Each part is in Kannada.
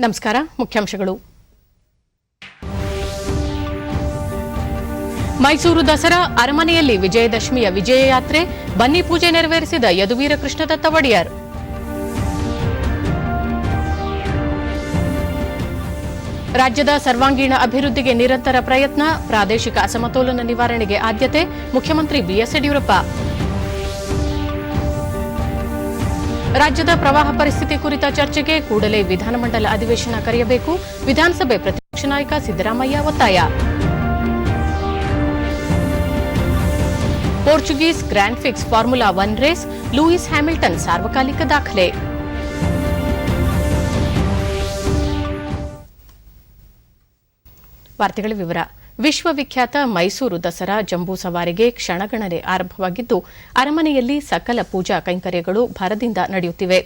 ನಮಸ್ಕಾರ. ಮುಖ್ಯಾಂಶಗಳು. ಮೈಸೂರು ದಸರಾ ಅರಮನೆಯಲ್ಲಿ ವಿಜಯದಶಮಿಯ ವಿಜಯ ಯಾತ್ರೆ, ಬನ್ನಿ ಪೂಜೆ ನೆರವೇರಿಸಿದ ಯದುವೀರ ಕೃಷ್ಣದತ್ತ ಒಡೆಯರ್. ರಾಜ್ಯದ ಸರ್ವಾಂಗೀಣ ಅಭಿವೃದ್ಧಿಗೆ ನಿರಂತರ ಪ್ರಯತ್ನ, ಪ್ರಾದೇಶಿಕ ಅಸಮತೋಲನ ನಿವಾರಣೆಗೆ ಆದ್ಯತೆ, ಮುಖ್ಯಮಂತ್ರಿ ಬಿಎಸ್ ಯಡಿಯೂರಪ್ಪ. ರಾಜ್ಯದ ಪ್ರವಾಹ ಪರಿಸ್ಥಿತಿ ಕುರಿತ ಚರ್ಚೆಗೆ ಕೂಡಲೇ ವಿಧಾನಮಂಡಲ ಅಧಿವೇಶನ ಕರೆಯಬೇಕು, ವಿಧಾನಸಭೆ ಪ್ರತಿಪಕ್ಷ ನಾಯಕ ಸಿದ್ದರಾಮಯ್ಯ ಒತ್ತಾಯ. Portuguese grand prix formula 1 race, Lewis Hamilton ಸಾರ್ವಕಾಲಿಕ ದಾಖಲೆ. ವಾರ್ತೆಗಳ ವಿವರ. ವಿಶ್ವವಿಖ್ಯಾತ ಮೈಸೂರು ದಸರಾ ಜಂಬೂ ಸವಾರಿಗೆ ಕ್ಷಣಗಣನೆ ಆರಂಭವಾಗಿದ್ದು, ಅರಮನೆಯಲ್ಲಿ ಸಕಲ ಪೂಜಾ ಕೈಂಕರ್ಯಗಳು ಭರದಿಂದ ನಡೆಯುತ್ತಿವೆ.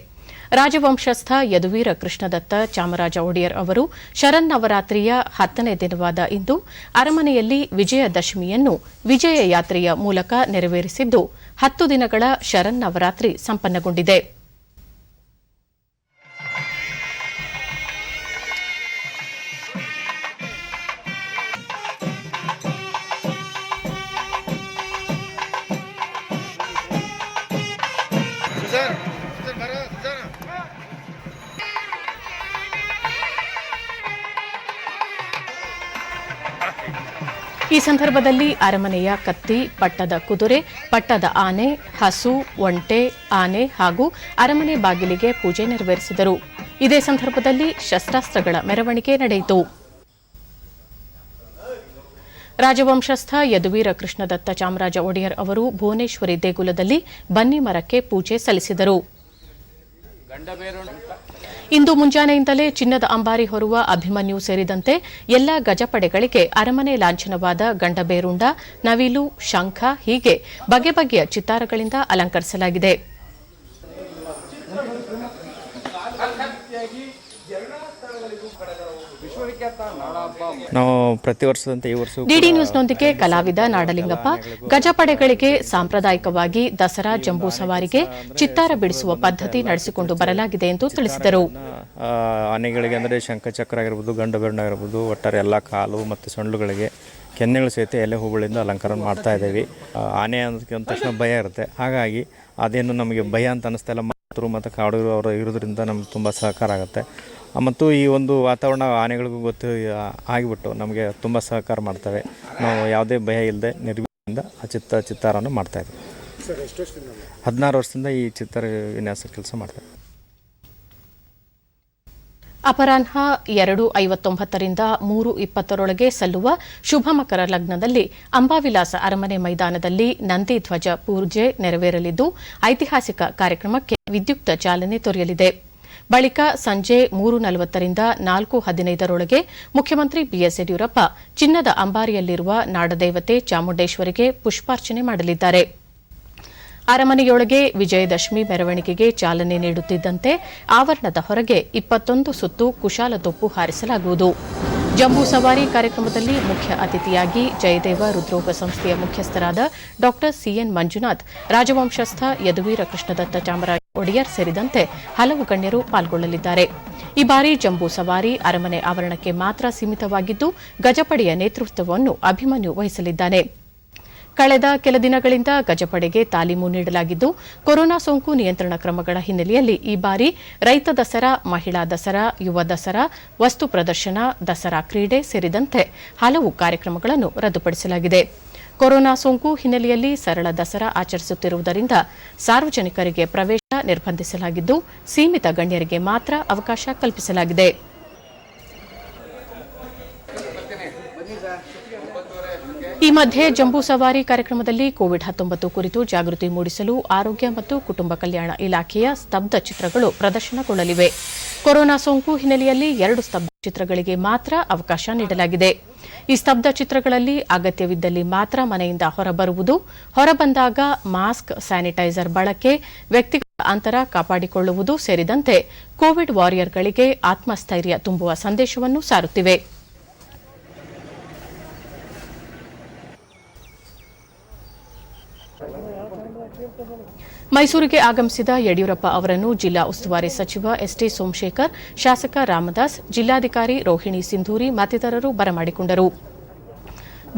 ರಾಜವಂಶಸ್ಥ ಯದುವೀರ ಕೃಷ್ಣದತ್ತ ಚಾಮರಾಜ ಒಡೆಯರ್ ಅವರು ಶರನ್ನವರಾತ್ರಿಯ 10ನೇ ದಿನವಾದ ಇಂದು ಅರಮನೆಯಲ್ಲಿ ವಿಜಯದಶಮಿಯನ್ನು ವಿಜಯ ಯಾತ್ರೆಯ ಮೂಲಕ ನೆರವೇರಿಸಿದ್ದು, 10 ದಿನಗಳ ಶರನ್ನವರಾತ್ರಿ ಸಂಪನ್ನಗೊಂಡಿದೆ. ಈ ಸಂದರ್ಭದಲ್ಲಿ ಅರಮನೆಯ ಕತ್ತಿ, ಪಟ್ಟದ ಕುದುರೆ, ಪಟ್ಟದ ಆನೆ, ಹಸು, ಒಂಟೆ, ಆನೆ ಹಾಗೂ ಅರಮನೆ ಬಾಗಿಲಿಗೆ ಪೂಜೆ ನೆರವೇರಿಸಿದರು. ಇದೇ ಸಂದರ್ಭದಲ್ಲಿ ಶಸ್ತ್ರಾಸ್ತ್ರಗಳ ಮೆರವಣಿಗೆ ನಡೆಯಿತು. ರಾಜವಂಶಸ್ಥ ಯದುವೀರ ಕೃಷ್ಣದತ್ತ ಚಾಮರಾಜ ಒಡೆಯರ್ ಅವರು ಭುವನೇಶ್ವರಿ ದೇಗುಲದಲ್ಲಿ ಬನ್ನಿ ಮರಕ್ಕೆ ಪೂಜೆ ಸಲ್ಲಿಸಿದರು. ಇಂದು ಮುಂಜಾನೆಯಿಂದಲೇ ಚಿನ್ನದ ಅಂಬಾರಿ ಹೊರುವ ಅಭಿಮನ್ಯು ಸೇರಿದಂತೆ ಎಲ್ಲ ಗಜಪಡೆಗಳಿಗೆ ಅರಮನೆ ಲಾಂಛನವಾದ ಗಂಡಬೇರುಂಡ, ನವಿಲು, ಶಂಖ ಹೀಗೆ ಬಗೆ ಬಗೆಯ ಚಿತ್ತಾರಗಳಿಂದ ಅಲಂಕರಿಸಲಾಗಿದೆ. ನಾವು ಪ್ರತಿ ವರ್ಷದಂತೆ ಈ ವರ್ಷ ಡಿಡಿ ನ್ಯೂಸ್ನೊಂದಿಗೆ ಕಲಾವಿದ ನಾಡಲಿಂಗಪ್ಪ, ಗಜಪಡೆಗಳಿಗೆ ಸಾಂಪ್ರದಾಯಿಕವಾಗಿ ದಸರಾ ಜಂಬೂ ಸವಾರಿಗೆ ಚಿತ್ತಾರ ಬಿಡಿಸುವ ಪದ್ಧತಿ ನಡೆಸಿಕೊಂಡು ಬರಲಾಗಿದೆ ಎಂದು ತಿಳಿಸಿದರು. ಆನೆಗಳಿಗೆ ಅಂದರೆ ಶಂಖಚಕ್ರ ಆಗಿರ್ಬೋದು, ಗಂಡಬೇರುಂಡ ಆಗಿರ್ಬೋದು, ಒಟ್ಟಾರೆ ಎಲ್ಲ ಕಾಲು ಮತ್ತು ಸೊಂಡ್ಲುಗಳಿಗೆ ಕೆನ್ನೆಗಳು ಸಹಿತ ಎಲೆ ಹೂಗಳಿಂದ ಅಲಂಕಾರ ಮಾಡ್ತಾ ಇದ್ದೀವಿ. ಆನೆ ಅನ್ನೋದಕ್ಕಿಂತ ತಕ್ಷಣ ಭಯ ಇರುತ್ತೆ, ಹಾಗಾಗಿ ಅದೇನು ನಮಗೆ ಭಯ ಅಂತ ಅನ್ನಿಸ್ತಾ ಇಲ್ಲ. ಮತ್ತು ಕಾಡು ಅವರು ಇರೋದ್ರಿಂದ ನಮ್ಗೆ ತುಂಬ ಸಹಕಾರ ಆಗುತ್ತೆ. ಮತ್ತು ಈ ಒಂದು ವಾತಾವರಣ ಆನೆಗಳಿಗೂ ಗೊತ್ತು ಆಗಿಬಿಟ್ಟು ನಮಗೆ ತುಂಬ ಸಹಕಾರ ಮಾಡ್ತವೆ. ನಾವು ಯಾವುದೇ ಭಯ ಇಲ್ಲದೆ ನಿರ್ಭಯದಿಂದ ಆ ಚಿತ್ತಾರವನ್ನು ಮಾಡ್ತಾಯಿದ್ವಿ. 16 ವರ್ಷದಿಂದ ಈ ಚಿತ್ರ ವಿನ್ಯಾಸ ಕೆಲಸ ಮಾಡ್ತೇವೆ. ಅಪರಾಹ್ನ 2:59ರಿಂದ 3:20ರೊಳಗೆ ಸಲ್ಲುವ ಶುಭ ಮಕರ ಲಗ್ನದಲ್ಲಿ ಅಂಬಾವಿಲಾಸ ಅರಮನೆ ಮೈದಾನದಲ್ಲಿ ನಂದಿ ಧ್ವಜ ಪೂಜೆ ನೆರವೇರಲಿದ್ದು, ಐತಿಹಾಸಿಕ ಕಾರ್ಯಕ್ರಮಕ್ಕೆ ವಿದ್ಯುಕ್ತ ಚಾಲನೆ ದೊರೆಯಲಿದೆ. ಬಳಿಕ ಸಂಜೆ 3:40ರಿಂದ 4:15ರೊಳಗೆ ಮುಖ್ಯಮಂತ್ರಿ ಬಿಎಸ್ ಯಡಿಯೂರಪ್ಪ ಚಿನ್ನದ ಅಂಬಾರಿಯಲ್ಲಿರುವ ನಾಡದೇವತೆ ಚಾಮುಂಡೇಶ್ವರಿಗೆ ಪುಷ್ಪಾರ್ಚನೆ ಮಾಡಲಿದ್ದಾರೆ. ಅರಮನೆಯೊಳಗೆ ವಿಜಯದಶಮಿ ಮೆರವಣಿಗೆಗೆ ಚಾಲನೆ ನೀಡುತ್ತಿದ್ದಂತೆ ಆವರಣದ ಹೊರಗೆ 21 ಸುತ್ತು ಕುಶಾಲತೊಪ್ಪು ಹಾರಿಸಲಾಗುವುದು. ಜಂಬೂ ಸವಾರಿ ಕಾರ್ಯಕ್ರಮದಲ್ಲಿ ಮುಖ್ಯ ಅತಿಥಿಯಾಗಿ ಜಯದೇವ ಹೃದ್ರೋಗ ಸಂಸ್ಥೆಯ ಮುಖ್ಯಸ್ಥರಾದ ಡಾ ಸಿಎನ್ ಮಂಜುನಾಥ್, ರಾಜವಂಶಸ್ಥ ಯದುವೀರ ಕೃಷ್ಣದತ್ತ ಚಾಮರಾಜ ಒಡೆಯರ್ ಸೇರಿದಂತೆ ಹಲವು ಗಣ್ಯರು ಪಾಲ್ಗೊಳ್ಳಲಿದ್ದಾರೆ. ಈ ಬಾರಿ ಜಂಬೂ ಸವಾರಿ ಅರಮನೆ ಆವರಣಕ್ಕೆ ಮಾತ್ರ ಸೀಮಿತವಾಗಿದ್ದು, ಗಜಪಡೆಯ ನೇತೃತ್ವವನ್ನು ಅಭಿಮನ್ಯು ವಹಿಸಲಿದ್ದಾನೆ. ಕಳೆದ ಕೆಲ ದಿನಗಳಿಂದ ಗಜಪಡೆಗೆ ತಾಲೀಮು ನೀಡಲಾಗಿದ್ದು, ಕೊರೋನಾ ಸೋಂಕು ನಿಯಂತ್ರಣ ಕ್ರಮಗಳ ಹಿನ್ನೆಲೆಯಲ್ಲಿ ಈ ಬಾರಿ ರೈತ ದಸರಾ, ಮಹಿಳಾ ದಸರಾ, ಯುವ ದಸರಾ, ವಸ್ತು ಪ್ರದರ್ಶನ, ದಸರಾ ಕ್ರೀಡೆ ಸೇರಿದಂತೆ ಹಲವು ಕಾರ್ಯಕ್ರಮಗಳನ್ನು ರದ್ದುಪಡಿಸಲಾಗಿದೆ. ಕೊರೋನಾ ಸೋಂಕು ಹಿನ್ನೆಲೆಯಲ್ಲಿ ಸರಳ ದಸರಾ ಆಚರಿಸುತ್ತಿರುವುದರಿಂದ ಸಾರ್ವಜನಿಕರಿಗೆ ಪ್ರವೇಶ ನಿರ್ಬಂಧಿಸಲಾಗಿದ್ದು, ಸೀಮಿತ ಗಣ್ಯರಿಗೆ ಮಾತ್ರ ಅವಕಾಶ ಕಲ್ಪಿಸಲಾಗಿದೆ. ಈ ಮಧ್ಯೆ ಜಂಬೂ ಸವಾರಿ ಕಾರ್ಯಕ್ರಮದಲ್ಲಿ ಕೋವಿಡ್-19 ಕುರಿತು ಜಾಗೃತಿ ಮೂಡಿಸಲು ಆರೋಗ್ಯ ಮತ್ತು ಕುಟುಂಬ ಕಲ್ಯಾಣ ಇಲಾಖೆಯ ಸ್ತಬ್ಧ ಚಿತ್ರಗಳು ಪ್ರದರ್ಶನಗೊಳ್ಳಲಿವೆ. ಕೊರೋನಾ ಸೋಂಕು ಹಿನ್ನೆಲೆಯಲ್ಲಿ 2 ಸ್ತಬ್ಧ ಚಿತ್ರಗಳಿಗೆ ಮಾತ್ರ ಅವಕಾಶ ನೀಡಲಾಗಿದೆ. ಈ ಸ್ತಬ್ಧ ಚಿತ್ರಗಳಲ್ಲಿ ಅಗತ್ಯವಿದ್ದಲ್ಲಿ ಮಾತ್ರ ಮನೆಯಿಂದ ಹೊರಬರುವುದು, ಹೊರಬಂದಾಗ ಮಾಸ್ಕ್, ಸ್ಯಾನಿಟೈಸರ್ ಬಳಕೆ, ವ್ಯಕ್ತಿಗತ ಅಂತರ ಕಾಪಾಡಿಕೊಳ್ಳುವುದು ಸೇರಿದಂತೆ ಕೋವಿಡ್ ವಾರಿಯರ್ಗಳಿಗೆ ಆತ್ಮಸ್ಥೈರ್ಯ ತುಂಬುವ ಸಂದೇಶವನ್ನು ಸಾರುತ್ತಿವೆ. ಮೈಸೂರಿಗೆ ಆಗಮಿಸಿದ ಯಡಿಯೂರಪ್ಪ ಅವರನ್ನು ಜಿಲ್ಲಾ ಉಸ್ತುವಾರಿ ಸಚಿವ ಎಸ್ಟಿ ಸೋಮಶೇಖರ್, ಶಾಸಕ ರಾಮದಾಸ್, ಜಿಲ್ಲಾಧಿಕಾರಿ ರೋಹಿಣಿ ಸಿಂಧೂರಿ ಮತ್ತಿತರರು ಬರಮಾಡಿಕೊಂಡರು.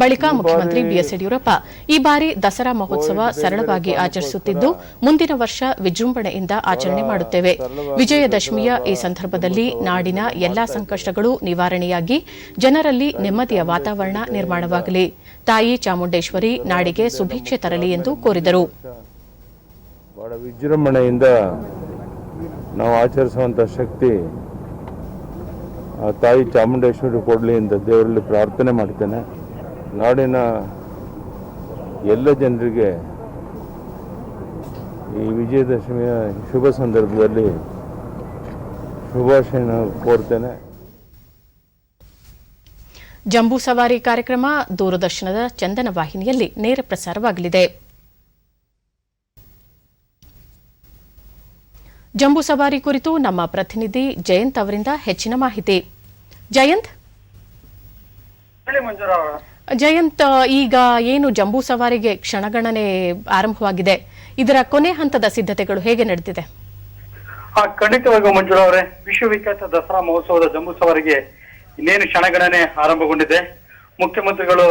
ಬಳಿಕ ಮುಖ್ಯಮಂತ್ರಿ ಬಿಎಸ್ ಯಡಿಯೂರಪ್ಪ ಈ ಬಾರಿ ದಸರಾ ಮಹೋತ್ಸವ ಸರಳವಾಗಿ ಆಚರಿಸುತ್ತಿದ್ದು, ಮುಂದಿನ ವರ್ಷ ವಿಜೃಂಭಣೆಯಿಂದ ಆಚರಣೆ ಮಾಡುತ್ತೇವೆ. ವಿಜಯದಶಮಿಯ ಈ ಸಂದರ್ಭದಲ್ಲಿ ನಾಡಿನ ಎಲ್ಲಾ ಸಂಕಷ್ಟಗಳು ನಿವಾರಣೆಯಾಗಿ ಜನರಲ್ಲಿ ನೆಮ್ಮದಿಯ ವಾತಾವರಣ ನಿರ್ಮಾಣವಾಗಲಿ. ತಾಯಿ ಚಾಮುಂಡೇಶ್ವರಿ ನಾಡಿಗೆ ಸುಭಿಕ್ಷೆ ತರಲಿ ಎಂದು ಕೋರಿದರು. ಬಹಳ ವಿಜೃಂಭಣೆಯಿಂದ ನಾವು ಆಚರಿಸುವಂಥ ಶಕ್ತಿ ಆ ತಾಯಿ ಚಾಮುಂಡೇಶ್ವರಿ ಕೊಡಲಿ ಅಂತ ದೇವರಲ್ಲಿ ಪ್ರಾರ್ಥನೆ ಮಾಡ್ತೇನೆ. ನಾಡಿನ ಎಲ್ಲ ಜನರಿಗೆ ಈ ವಿಜಯದಶಮಿಯ ಶುಭ ಸಂದರ್ಭದಲ್ಲಿ ಶುಭಾಶಯ ಕೋರ್ತೇನೆ. ಜಂಬೂ ಸವಾರಿ ಕಾರ್ಯಕ್ರಮ ದೂರದರ್ಶನದ ಚಂದನ ವಾಹಿನಿಯಲ್ಲಿ ನೇರ ಪ್ರಸಾರವಾಗಲಿದೆ. ಜಂಬೂ ಸವಾರಿ ಕುರಿತು ನಮ್ಮ ಪ್ರತಿನಿಧಿ ಜಯಂತ್ ಅವರಿಂದ ಹೆಚ್ಚಿನ ಮಾಹಿತಿ. ಜಯಂತ್, ಈಗ ಏನು ಜಂಬೂ ಸವಾರಿಗೆ ಕ್ಷಣಗಣನೆ ಆರಂಭವಾಗಿದೆ, ಇದರ ಕೊನೆ ಹಂತದ ಸಿದ್ಧತೆಗಳು ಹೇಗೆ ನಡೆದಿದೆ? ಖಂಡಿತವಾಗಿ ಮಂಜುಳಾ ಅವರೇ, ವಿಶ್ವವಿಖ್ಯಾತ ದಸರಾ ಮಹೋತ್ಸವದ ಜಂಬೂ ಸವಾರಿಗೆ ಇನ್ನೇನು ಕ್ಷಣಗಣನೆ ಆರಂಭಗೊಂಡಿದೆ. ಮುಖ್ಯಮಂತ್ರಿಗಳು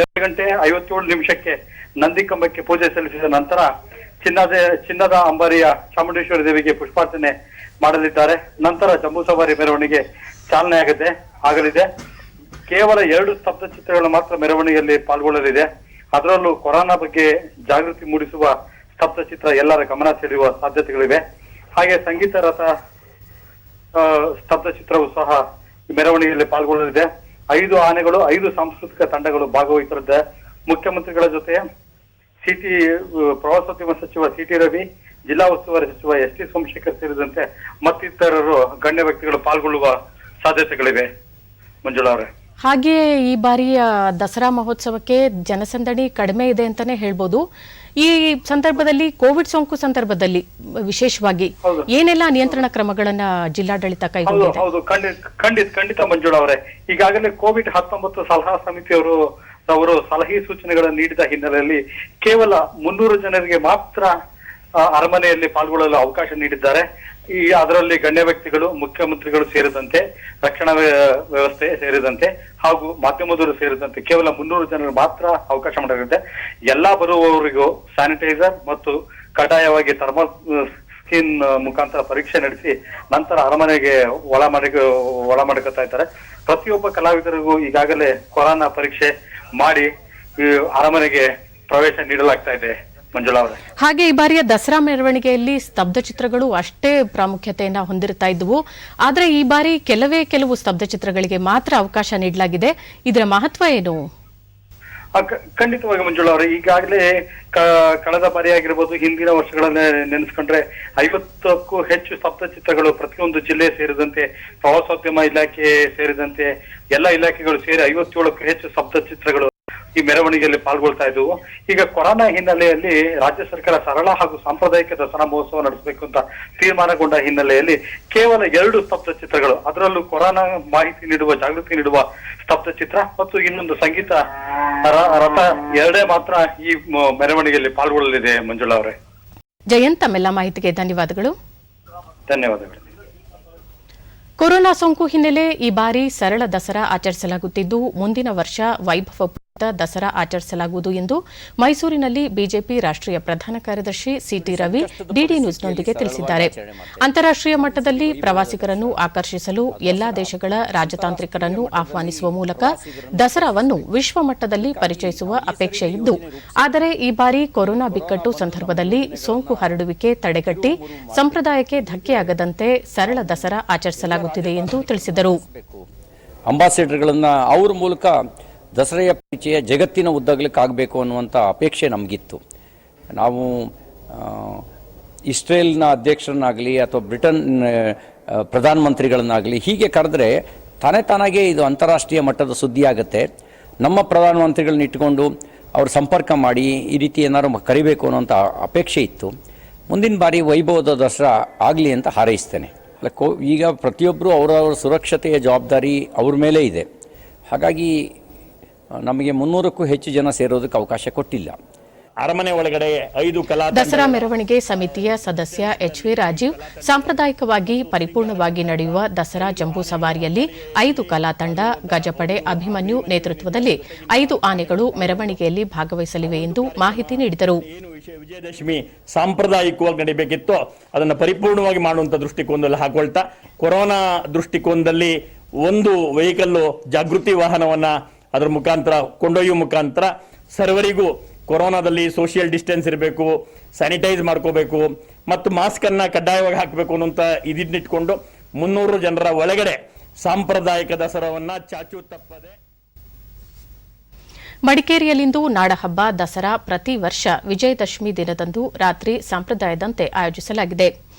2:57 ನಂದಿ ಕಂಬಕ್ಕೆ ಪೂಜೆ ಸಲ್ಲಿಸಿದ ನಂತರ ಚಿನ್ನದ ಅಂಬಾರಿಯ ಚಾಮುಂಡೇಶ್ವರಿ ದೇವಿಗೆ ಪುಷ್ಪಾರ್ಚನೆ ಮಾಡಲಿದ್ದಾರೆ. ನಂತರ ಜಂಬೂ ಸವಾರಿ ಮೆರವಣಿಗೆ ಚಾಲನೆ ಆಗಲಿದೆ. ಕೇವಲ 2 ಸ್ತಬ್ಧ ಚಿತ್ರಗಳು ಮಾತ್ರ ಮೆರವಣಿಗೆಯಲ್ಲಿ ಪಾಲ್ಗೊಳ್ಳಲಿದೆ. ಅದರಲ್ಲೂ ಕೊರೋನಾ ಬಗ್ಗೆ ಜಾಗೃತಿ ಮೂಡಿಸುವ ಸ್ತಬ್ಧ ಚಿತ್ರ ಎಲ್ಲರ ಗಮನ ಸೆಳೆಯುವ ಸಾಧ್ಯತೆಗಳಿವೆ. ಹಾಗೆ ಸಂಗೀತ ರಥ ಸ್ತಬ್ಧ ಚಿತ್ರವು ಸಹ ಮೆರವಣಿಗೆಯಲ್ಲಿ ಪಾಲ್ಗೊಳ್ಳಲಿದೆ. 5 ಆನೆಗಳು, 5 ಸಾಂಸ್ಕೃತಿಕ ತಂಡಗಳು ಭಾಗವಹಿಸಲಿದೆ. ಮುಖ್ಯಮಂತ್ರಿಗಳ ಜೊತೆ ಪ್ರವಾಸೋದ್ಯಮ ಸಚಿವ ಸಿಟಿ ರವಿ, ಜಿಲ್ಲಾ ಉಸ್ತುವಾರಿ ಸಚಿವ ಎಸ್ಟಿ ಸೋಮಶೇಖರ್ ಸೇರಿದಂತೆ ಮತ್ತಿತರರು ಗಣ್ಯ ವ್ಯಕ್ತಿಗಳು ಪಾಲ್ಗೊಳ್ಳುವ ಸಾಧ್ಯತೆಗಳಿವೆ. ಮಂಜುಳಾ ಅವರೇ, ಹಾಗೆಯೇ ಈ ಬಾರಿಯ ದಸರಾ ಮಹೋತ್ಸವಕ್ಕೆ ಜನಸಂದಣಿ ಕಡಿಮೆ ಇದೆ ಅಂತಾನೆ ಹೇಳ್ಬೋದು. ಈ ಸಂದರ್ಭದಲ್ಲಿ ಕೋವಿಡ್ ಸೋಂಕು ಸಂದರ್ಭದಲ್ಲಿ ವಿಶೇಷವಾಗಿ ಏನೆಲ್ಲ ನಿಯಂತ್ರಣ ಕ್ರಮಗಳನ್ನ ಜಿಲ್ಲಾಡಳಿತ ಕೈಗೊಂಡಿದೆ? ಹೌದು, ಖಂಡಿತ ಮಂಜುಳಾ ಅವರೇ, ಈಗಾಗಲೇ COVID-19 ಸಲಹಾ ಸಮಿತಿಯವರು ಸಲಹೆ ಸೂಚನೆಗಳನ್ನು ನೀಡಿದ ಹಿನ್ನೆಲೆಯಲ್ಲಿ ಕೇವಲ 300 ಜನರಿಗೆ ಮಾತ್ರ ಅರಮನೆಯಲ್ಲಿ ಪಾಲ್ಗೊಳ್ಳಲು ಅವಕಾಶ ನೀಡಿದ್ದಾರೆ. ಅದರಲ್ಲಿ ಗಣ್ಯ ವ್ಯಕ್ತಿಗಳು, ಮುಖ್ಯಮಂತ್ರಿಗಳು ಸೇರಿದಂತೆ, ರಕ್ಷಣಾ ವ್ಯವಸ್ಥೆ ಸೇರಿದಂತೆ ಹಾಗೂ ಮಾಧ್ಯಮದವರು ಸೇರಿದಂತೆ ಕೇವಲ 300 ಜನರು ಮಾತ್ರ ಅವಕಾಶ ಮಾಡಲಾಗಿದೆ. ಎಲ್ಲಾ ಬರುವವರಿಗೂ ಸ್ಯಾನಿಟೈಸರ್ ಮತ್ತು ಕಡ್ಡಾಯವಾಗಿ ಥರ್ಮಲ್ ಸ್ಕಿನ್ ಮುಖಾಂತರ ಪರೀಕ್ಷೆ ನಡೆಸಿ ನಂತರ ಅರಮನೆಗೆ ಒಳ ಮಾಡಿಕೊಳ್ತಾ ಇದ್ದಾರೆ. ಪ್ರತಿಯೊಬ್ಬ ಕಲಾವಿದರಿಗೂ ಈಗಾಗಲೇ ಕೊರೋನಾ ಪರೀಕ್ಷೆ ಮಾಡಿ ಅರಮನೆಗೆ ಪ್ರವೇಶ ನೀಡಲಾಗ್ತಾ ಇದೆ. ಮಂಜುಳಾ ಅವರೇ, ಹಾಗೆ ಈ ಬಾರಿಯ ದಸರಾ ಮೆರವಣಿಗೆಯಲ್ಲಿ ಸ್ತಬ್ಧ ಚಿತ್ರಗಳು ಅಷ್ಟೇ ಪ್ರಾಮುಖ್ಯತೆಯನ್ನ ಹೊಂದಿರ್ತಾ ಇದ್ವು. ಆದ್ರೆ ಈ ಬಾರಿ ಕೆಲವು ಸ್ತಬ್ಧ ಚಿತ್ರಗಳಿಗೆ ಮಾತ್ರ ಅವಕಾಶ ನೀಡಲಾಗಿದೆ. ಇದರ ಮಹತ್ವ ಏನು? ಖಂಡಿತವಾಗಿ ಮಂಜುಳಾ ಅವರೇ, ಈಗಾಗಲೇ ಕಳೆದ ಬಾರಿ ಆಗಿರ್ಬೋದು, ಹಿಂದಿನ ವರ್ಷಗಳನ್ನ ನೆನೆಸ್ಕೊಂಡ್ರೆ 50ಕ್ಕೂ ಹೆಚ್ಚು ಸ್ತಬ್ಧ ಚಿತ್ರಗಳು ಪ್ರತಿಯೊಂದು ಜಿಲ್ಲೆ ಸೇರಿದಂತೆ, ಪ್ರವಾಸೋದ್ಯಮ ಇಲಾಖೆ ಸೇರಿದಂತೆ ಎಲ್ಲ ಇಲಾಖೆಗಳು ಸೇರಿ 57ಕ್ಕೂ ಹೆಚ್ಚು ಸ್ತಬ್ಧ ಚಿತ್ರಗಳು ಈ ಮೆರವಣಿಗೆಯಲ್ಲಿ ಪಾಲ್ಗೊಳ್ತಾ ಇದ್ವು. ಈಗ ಕೊರೋನಾ ಹಿನ್ನೆಲೆಯಲ್ಲಿ ರಾಜ್ಯ ಸರ್ಕಾರ ಸರಳ ಹಾಗೂ ಸಾಂಪ್ರದಾಯಿಕ ದಸರಾ ಮಹೋತ್ಸವ ನಡೆಸಬೇಕು ಅಂತ ತೀರ್ಮಾನಗೊಂಡ ಹಿನ್ನೆಲೆಯಲ್ಲಿ ಕೇವಲ 2 ಸ್ತಬ್ಧ ಚಿತ್ರಗಳು, ಅದರಲ್ಲೂ ಕೊರೋನಾ ಮಾಹಿತಿ ನೀಡುವ, ಜಾಗೃತಿ ನೀಡುವ ಸ್ತಬ್ಧ ಚಿತ್ರ ಮತ್ತು ಇನ್ನೊಂದು ಸಂಗೀತ ರಥ 2 ಮಾತ್ರ ಈ ಮೆರವಣಿಗೆಯಲ್ಲಿ ಪಾಲ್ಗೊಳ್ಳಲಿದೆ. ಮಂಜುಳಾ ಅವರೇ, ಜಯಂತ್, ತಮ್ಮೆಲ್ಲ ಮಾಹಿತಿಗೆ ಧನ್ಯವಾದಗಳು. ಧನ್ಯವಾದಗಳು. ಕೊರೋನಾ ಸೋಂಕು ಹಿನ್ನೆಲೆ ಈ ಬಾರಿ ಸರಳ ದಸರಾ ಆಚರಿಸಲಾಗುತ್ತಿದ್ದು, ಮುಂದಿನ ವರ್ಷ ವೈಭವಪೂರಿತ ದಸರಾ ಆಚರಿಸಲಾಗುವುದು ಎಂದು ಮೈಸೂರಿನಲ್ಲಿ ಬಿಜೆಪಿ ರಾಷ್ಟ್ರೀಯ ಪ್ರಧಾನ ಕಾರ್ಯದರ್ಶಿ ಸಿಟಿ ರವಿ ಡಿಡಿ ನ್ಯೂಸ್ನೊಂದಿಗೆ ತಿಳಿಸಿದ್ದಾರೆ. ಅಂತಾರಾಷ್ಟ್ರೀಯ ಮಟ್ಟದಲ್ಲಿ ಪ್ರವಾಸಿಗರನ್ನು ಆಕರ್ಷಿಸಲು ಎಲ್ಲಾ ದೇಶಗಳ ರಾಜತಾಂತ್ರಿಕರನ್ನು ಆಹ್ವಾನಿಸುವ ಮೂಲಕ ದಸರಾವನ್ನು ವಿಶ್ವ ಮಟ್ಟದಲ್ಲಿ ಪರಿಚಯಿಸುವ ಅಪೇಕ್ಷೆ ಇದ್ದು, ಆದರೆ ಈ ಬಾರಿ ಕೊರೋನಾ ಬಿಕ್ಕಟ್ಟು ಸಂದರ್ಭದಲ್ಲಿ ಸೋಂಕು ಹರಡುವಿಕೆ ತಡೆಗಟ್ಟಿ ಸಂಪ್ರದಾಯಕ್ಕೆ ಧಕ್ಕೆಯಾಗದಂತೆ ಸರಳ ದಸರಾ ಆಚರಿಸಲಾಗುತ್ತಿದೆ ಎಂದು ತಿಳಿಸಿದರು. ಅಂಬಾಸಿಡರ್ಗಳನ್ನ ಅವ್ರ ಮೂಲಕ ದಸರೆಯ ಪರಿಚಯ ಜಗತ್ತಿನ ಉದ್ದಗಲಕ್ಕಾಗಬೇಕು ಅನ್ನುವಂಥ ಅಪೇಕ್ಷೆ ನಮಗಿತ್ತು. ನಾವು ಇಸ್ರೇಲ್ನ ಅಧ್ಯಕ್ಷರನ್ನಾಗಲಿ ಅಥವಾ ಬ್ರಿಟನ್ ಪ್ರಧಾನಮಂತ್ರಿಗಳನ್ನಾಗಲಿ ಹೀಗೆ ಕರೆದ್ರೆ ತಾನಾಗೆ ಇದು ಅಂತಾರಾಷ್ಟ್ರೀಯ ಮಟ್ಟದ ಸುದ್ದಿ ಆಗುತ್ತೆ. ನಮ್ಮ ಪ್ರಧಾನಮಂತ್ರಿಗಳನ್ನ ಇಟ್ಕೊಂಡು ಅವ್ರ ಸಂಪರ್ಕ ಮಾಡಿ ಈ ರೀತಿ ಏನಾದ್ರು ಕರಿಬೇಕು ಅನ್ನೋಂಥ ಅಪೇಕ್ಷೆ ಇತ್ತು. ಮುಂದಿನ ಬಾರಿ ವೈಭವದ ದಸರಾ ಆಗಲಿ ಅಂತ ಹಾರೈಸ್ತೇನೆ. ಈಗ ಪ್ರತಿಯೊಬ್ಬರು ಅವರವರ ಸುರಕ್ಷತೆಯ ಜವಾಬ್ದಾರಿ ಅವ್ರ ಮೇಲೆ ಇದೆ. ಹಾಗಾಗಿ ನಮಗೆ 300ಕ್ಕೂ ಹೆಚ್ಚು ಜನ ಸೇರೋದಕ್ಕೆ ಅವಕಾಶ ಕೊಟ್ಟಿಲ್ಲ. ಅರಮನೆ ಒಳಗಡೆ 5 ಕಲಾ ದಸರಾ ಮೆರವಣಿಗೆ ಸಮಿತಿಯ ಸದಸ್ಯ ಎಚ್ವಿ ರಾಜೀವ್, ಸಾಂಪ್ರದಾಯಿಕವಾಗಿ ಪರಿಪೂರ್ಣವಾಗಿ ನಡೆಯುವ ದಸರಾ ಜಂಬೂ ಸವಾರಿಯಲ್ಲಿ 5 ಕಲಾ ತಂಡ, ಗಜಪಡೆ ಅಭಿಮನ್ಯು ನೇತೃತ್ವದಲ್ಲಿ 5 ಆನೆಗಳು ಮೆರವಣಿಗೆಯಲ್ಲಿ ಭಾಗವಹಿಸಲಿವೆ ಎಂದು ಮಾಹಿತಿ ನೀಡಿದರು. ವಿಜಯದಶಮಿ ಸಾಂಪ್ರದಾಯಿಕವಾಗಿ ನಡೀಬೇಕಿತ್ತು, ಅದನ್ನು ಪರಿಪೂರ್ಣವಾಗಿ ಮಾಡುವಂತ ದೃಷ್ಟಿಕೋನದಲ್ಲಿ ಹಾಕೊಳ್ತಾ ಕೊರೋನಾ ದೃಷ್ಟಿಕೋನದಲ್ಲಿ ಒಂದು ವೆಹಿಕಲ್ ಜಾಗೃತಿ ವಾಹನವನ್ನ ಅದರ ಮುಖಾಂತರ ಕೊಂಡೊಯ್ಯುವ ಮುಖಾಂತರ ಸರ್ವರಿಗೂ ಕೊರೋನಾದಲ್ಲಿ ಸೋಷಿಯಲ್ ಡಿಸ್ಟೆನ್ಸ್ ಇರಬೇಕು, ಸ್ಯಾನಿಟೈಸ್ ಮಾಡ್ಕೋಬೇಕು ಮತ್ತು ಮಾಸ್ಕ್ ಅನ್ನ ಕಡ್ಡಾಯವಾಗಿ ಹಾಕಬೇಕು ಅನ್ನುವಂತ ಇದನ್ನಿಟ್ಕೊಂಡು 300 ಜನರ ಒಳಗಡೆ ಸಾಂಪ್ರದಾಯಿಕ ದಸರಾವನ್ನ ಚಾಚು ತಪ್ಪದೆ. ಮಡಿಕೇರಿಯಲ್ಲಿಂದು ನಾಡಹಬ್ಬ ದಸರಾ ಪ್ರತಿ ವರ್ಷ ವಿಜಯದಶಮಿ ದಿನದಂದು ರಾತ್ರಿ ಸಂಪ್ರದಾಯದಂತೆ ಆಯೋಜಿಸಲಾಗಿದೆ.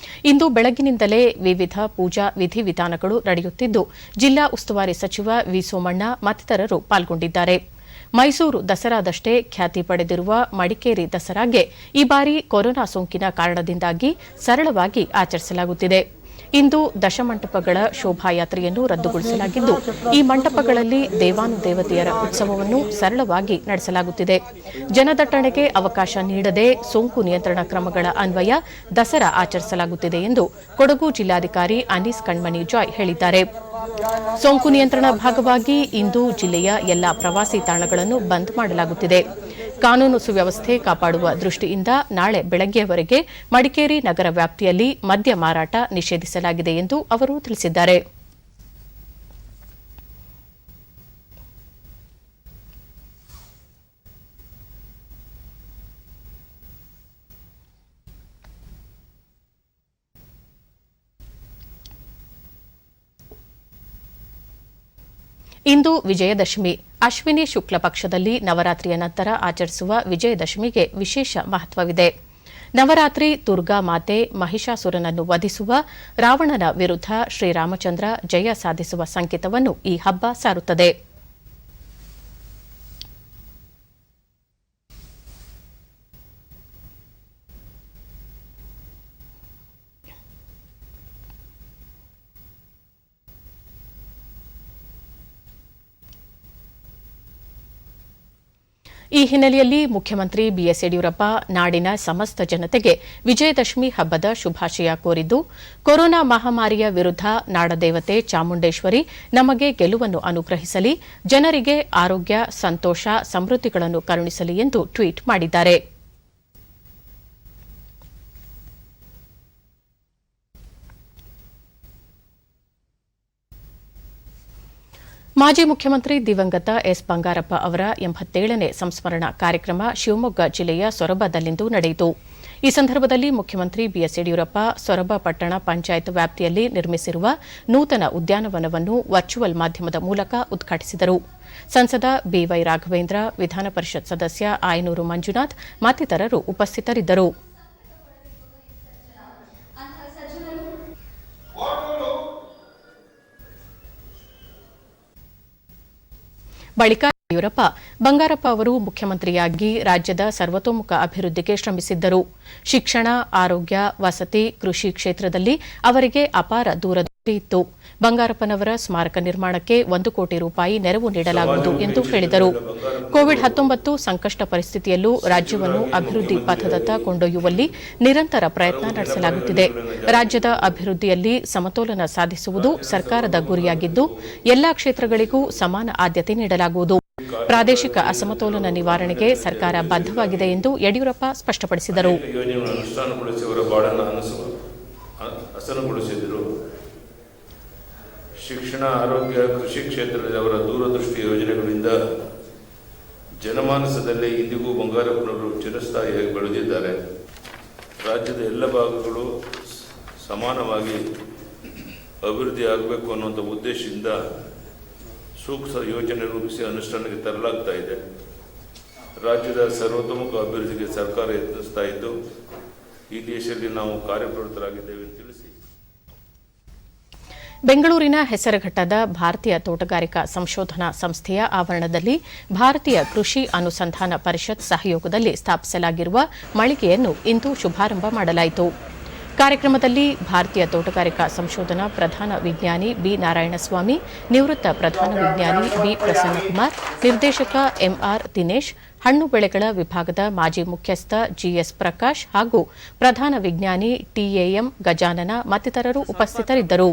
ಇಂದು ಬೆಳಗಿನಿಂದಲೇ ವಿವಿಧ ಪೂಜಾ ವಿಧಿವಿಧಾನಗಳು ನಡೆಯುತ್ತಿದ್ದು, ಜಿಲ್ಲಾ ಉಸ್ತುವಾರಿ ಸಚಿವ ವಿ ಸೋಮಣ್ಣ ಮತ್ತಿತರರು ಪಾಲ್ಗೊಂಡಿದ್ದಾರೆ. ಮೈಸೂರು ದಸರಾದಷ್ಟೇ ಖ್ಯಾತಿ ಪಡೆದಿರುವ ಮಡಿಕೇರಿ ದಸರಾಗೆ ಈ ಬಾರಿ ಕೊರೋನಾ ಸೋಂಕಿನ ಕಾರಣದಿಂದಾಗಿ ಸರಳವಾಗಿ ಆಚರಿಸಲಾಗುತ್ತಿದೆ. ಇಂದು ದಶಮಂಟಪಗಳ ಶೋಭಾಯಾತ್ರೆಯನ್ನು ರದ್ದುಗೊಳಿಸಲಾಗಿದ್ದು, ಈ ಮಂಟಪಗಳಲ್ಲಿ ದೇವಾನುದೇವತೆಯರ ಉತ್ಸವವನ್ನು ಸರಳವಾಗಿ ನಡೆಸಲಾಗುತ್ತಿದೆ. ಜನದಟ್ಟಣೆಗೆ ಅವಕಾಶ ನೀಡದೆ ಸೋಂಕು ನಿಯಂತ್ರಣ ಕ್ರಮಗಳ ಅನ್ವಯ ದಸರಾ ಆಚರಿಸಲಾಗುತ್ತಿದೆ ಎಂದು ಕೊಡಗು ಜಿಲ್ಲಾಧಿಕಾರಿ ಅನೀಸ್ ಕಣ್ಮಣಿ ಜಾಯ್ ಹೇಳಿದ್ದಾರೆ. ಸೋಂಕು ನಿಯಂತ್ರಣ ಭಾಗವಾಗಿ ಇಂದು ಜಿಲ್ಲೆಯ ಎಲ್ಲಾ ಪ್ರವಾಸಿ ತಾಣಗಳನ್ನು ಬಂದ್ ಮಾಡಲಾಗುತ್ತಿದೆ. ಕಾನೂನು ಸುವ್ಯವಸ್ಥೆ ಕಾಪಾಡುವ ದೃಷ್ಟಿಯಿಂದ ನಾಳೆ ಬೆಳಗ್ಗೆಯವರೆಗೆ ಮಡಿಕೇರಿ ನಗರ ವ್ಯಾಪ್ತಿಯಲ್ಲಿ ಮದ್ಯ ಮಾರಾಟ ನಿಷೇಧಿಸಲಾಗಿದೆ ಎಂದು ಅವರು ತಿಳಿಸಿದ್ದಾರೆ. ಇಂದು ವಿಜಯದಶಮಿ. ಅಶ್ವಿನಿ ಶುಕ್ಲ ಪಕ್ಷದಲ್ಲಿ ನವರಾತ್ರಿಯ ನಂತರ ಆಚರಿಸುವ ವಿಜಯದಶಮಿಗೆ ವಿಶೇಷ ಮಹತ್ವವಿದೆ. ನವರಾತ್ರಿ ದುರ್ಗಾ ಮಾತೆ ಮಹಿಷಾಸುರನನ್ನು ವಧಿಸುವ ರಾವಣನ ವಿರುದ್ಧ ಶ್ರೀರಾಮಚಂದ್ರ ಜಯ ಸಾಧಿಸುವ ಸಂಕೇತವನ್ನು ಈ ಹಬ್ಬ ಸಾರುತ್ತದೆ. ಈ ಹಿನ್ನೆಲೆಯಲ್ಲಿ ಮುಖ್ಯಮಂತ್ರಿ ಬಿಎಸ್ ಯಡಿಯೂರಪ್ಪ ನಾಡಿನ ಸಮಸ್ತ ಜನತೆಗೆ ವಿಜಯದಶಮಿ ಹಬ್ಬದ ಶುಭಾಶಯ ಕೋರಿದ್ದು, ಕೊರೋನಾ ಮಹಾಮಾರಿಯ ವಿರುದ್ಧ ನಾಡದೇವತೆ ಚಾಮುಂಡೇಶ್ವರಿ ನಮಗೆ ಗೆಲುವನ್ನು ಅನುಗ್ರಹಿಸಲಿ, ಜನರಿಗೆ ಆರೋಗ್ಯ, ಸಂತೋಷ, ಸಮೃದ್ಧಿಗಳನ್ನು ಕರುಣಿಸಲಿ ಎಂದು ಟ್ವೀಟ್ ಮಾಡಿದ್ದಾರೆ. ಮಾಜಿ ಮುಖ್ಯಮಂತ್ರಿ ದಿವಂಗತ ಎಸ್ ಬಂಗಾರಪ್ಪ ಅವರ 87ನೇ ಸಂಸ್ಮರಣಾ ಕಾರ್ಯಕ್ರಮ ಶಿವಮೊಗ್ಗ ಜಿಲ್ಲೆಯ ಸೊರಬದಲ್ಲಿಂದು ನಡೆಯಿತು. ಈ ಸಂದರ್ಭದಲ್ಲಿ ಮುಖ್ಯಮಂತ್ರಿ ಬಿಎಸ್ ಯಡಿಯೂರಪ್ಪ ಸೊರಬ ಪಟ್ಟಣ ಪಂಚಾಯತ್ ವ್ಯಾಪ್ತಿಯಲ್ಲಿ ನಿರ್ಮಿಸಿರುವ ನೂತನ ಉದ್ಯಾನವನವನ್ನು ವರ್ಚುವಲ್ ಮಾಧ್ಯಮದ ಮೂಲಕ ಉದ್ಘಾಟಿಸಿದರು. ಸಂಸದ ಬಿವೈ ರಾಘವೇಂದ್ರ, ವಿಧಾನ ಪರಿಷತ್ ಸದಸ್ಯ ಆಯನೂರು ಮಂಜುನಾಥ್ ಮತ್ತಿತರರು ಉಪಸ್ಥಿತರಿದ್ದರು. ಬಳಿಕ ಯಡಿಯೂರಪ್ಪ, ಬಂಗಾರಪ್ಪ ಅವರು ಮುಖ್ಯಮಂತ್ರಿಯಾಗಿ ರಾಜ್ಯದ ಸರ್ವತೋಮುಖ ಅಭಿವೃದ್ಧಿಗೆ ಶ್ರಮಿಸಿದ್ದರು. ಶಿಕ್ಷಣ, ಆರೋಗ್ಯ, ವಸತಿ, ಕೃಷಿ ಕ್ಷೇತ್ರದಲ್ಲಿ ಅವರಿಗೆ ಅಪಾರ ದೂರದೃಷ್ಟಿ ಇತ್ತು. ಬಂಗಾರಪ್ಪನವರ ಸ್ಮಾರಕ ನಿರ್ಮಾಣಕ್ಕೆ 1 ಕೋಟಿ ರೂಪಾಯಿ ನೆರವು ನೀಡಲಾಗುವುದು ಎಂದು ಹೇಳಿದರು. ಕೋವಿಡ್-19 ಸಂಕಷ್ಟ ಪರಿಸ್ಥಿತಿಯಲ್ಲೂ ರಾಜ್ಯವನ್ನು ಅಭಿವೃದ್ಧಿ ಪಥದತ್ತ ಕೊಂಡೊಯ್ಯುವಲ್ಲಿ ನಿರಂತರ ಪ್ರಯತ್ನ ನಡೆಸಲಾಗುತ್ತಿದೆ. ರಾಜ್ಯದ ಅಭಿವೃದ್ಧಿಯಲ್ಲಿ ಸಮತೋಲನ ಸಾಧಿಸುವುದು ಸರ್ಕಾರದ ಗುರಿಯಾಗಿದ್ದು, ಎಲ್ಲಾ ಕ್ಷೇತ್ರಗಳಿಗೂ ಸಮಾನ ಆದ್ಯತೆ ನೀಡಲಾಗುವುದು. ಪ್ರಾದೇಶಿಕ ಅಸಮತೋಲನ ನಿವಾರಣೆಗೆ ಸರ್ಕಾರ ಬದ್ಧವಾಗಿದೆ ಎಂದು ಯಡಿಯೂರಪ್ಪ ಸ್ಪಷ್ಟಪಡಿಸಿದರು. ಶಿಕ್ಷಣ, ಆರೋಗ್ಯ, ಕೃಷಿ ಕ್ಷೇತ್ರದಲ್ಲಿ ಅವರ ದೂರದೃಷ್ಟಿ ಯೋಜನೆಗಳಿಂದ ಜನಮಾನಸದಲ್ಲಿ ಇಂದಿಗೂ ಬಂಗಾರಪ್ಪನವರು ಚಿರಸ್ಥಾಯಿಯಾಗಿ ಬೆಳೆದಿದ್ದಾರೆ. ರಾಜ್ಯದ ಎಲ್ಲ ಭಾಗಗಳು ಸಮಾನವಾಗಿ ಅಭಿವೃದ್ಧಿ ಆಗಬೇಕು ಅನ್ನುವಂಥ ಉದ್ದೇಶದಿಂದ ಸೂಕ್ತ ಯೋಜನೆ ರೂಪಿಸಿ ಅನುಷ್ಠಾನಕ್ಕೆ ತರಲಾಗ್ತಾ ಇದೆ. ರಾಜ್ಯದ ಸರ್ವತೋಮುಖ ಅಭಿವೃದ್ಧಿಗೆ ಸರ್ಕಾರ ಯತ್ನಿಸ್ತಾ ಇದ್ದು, ಈ ದೇಶದಲ್ಲಿ ನಾವು ಕಾರ್ಯಪ್ರವೃತ್ತರಾಗಿದ್ದೇವೆ ಎಂದು ತಿಳಿಸಿ, ಬೆಂಗಳೂರಿನ ಹೆಸರುಘಟ್ಟದ ಭಾರತೀಯ ತೋಟಗಾರಿಕಾ ಸಂಶೋಧನಾ ಸಂಸ್ಥೆಯ ಆವರಣದಲ್ಲಿ ಭಾರತೀಯ ಕೃಷಿ ಅನುಸಂಧಾನ ಪರಿಷತ್ ಸಹಯೋಗದಲ್ಲಿ ಸ್ಥಾಪಿಸಲಾಗಿರುವ ಮಳಿಗೆಯನ್ನು ಇಂದು ಶುಭಾರಂಭ ಮಾಡಲಾಯಿತು. ಕಾರ್ಯಕ್ರಮದಲ್ಲಿ ಭಾರತೀಯ ತೋಟಗಾರಿಕಾ ಸಂಶೋಧನಾ ಪ್ರಧಾನ ವಿಜ್ಞಾನಿ ಬಿ ನಾರಾಯಣಸ್ವಾಮಿ, ನಿವೃತ್ತ ಪ್ರಧಾನ ವಿಜ್ಞಾನಿ ಬಿ ಪ್ರಸನ್ನಕುಮಾರ್, ನಿರ್ದೇಶಕ ಎಂಆರ್ ದಿನೇಶ್, ಹಣ್ಣು ಬೆಳೆಗಳ ವಿಭಾಗದ ಮಾಜಿ ಮುಖ್ಯಸ್ಥ ಜಿಎಸ್ ಪ್ರಕಾಶ್ ಹಾಗೂ ಪ್ರಧಾನ ವಿಜ್ಞಾನಿ ಟಿಎಎಂ ಗಜಾನನ ಮತ್ತಿತರರು ಉಪಸ್ಥಿತರಿದ್ದರು.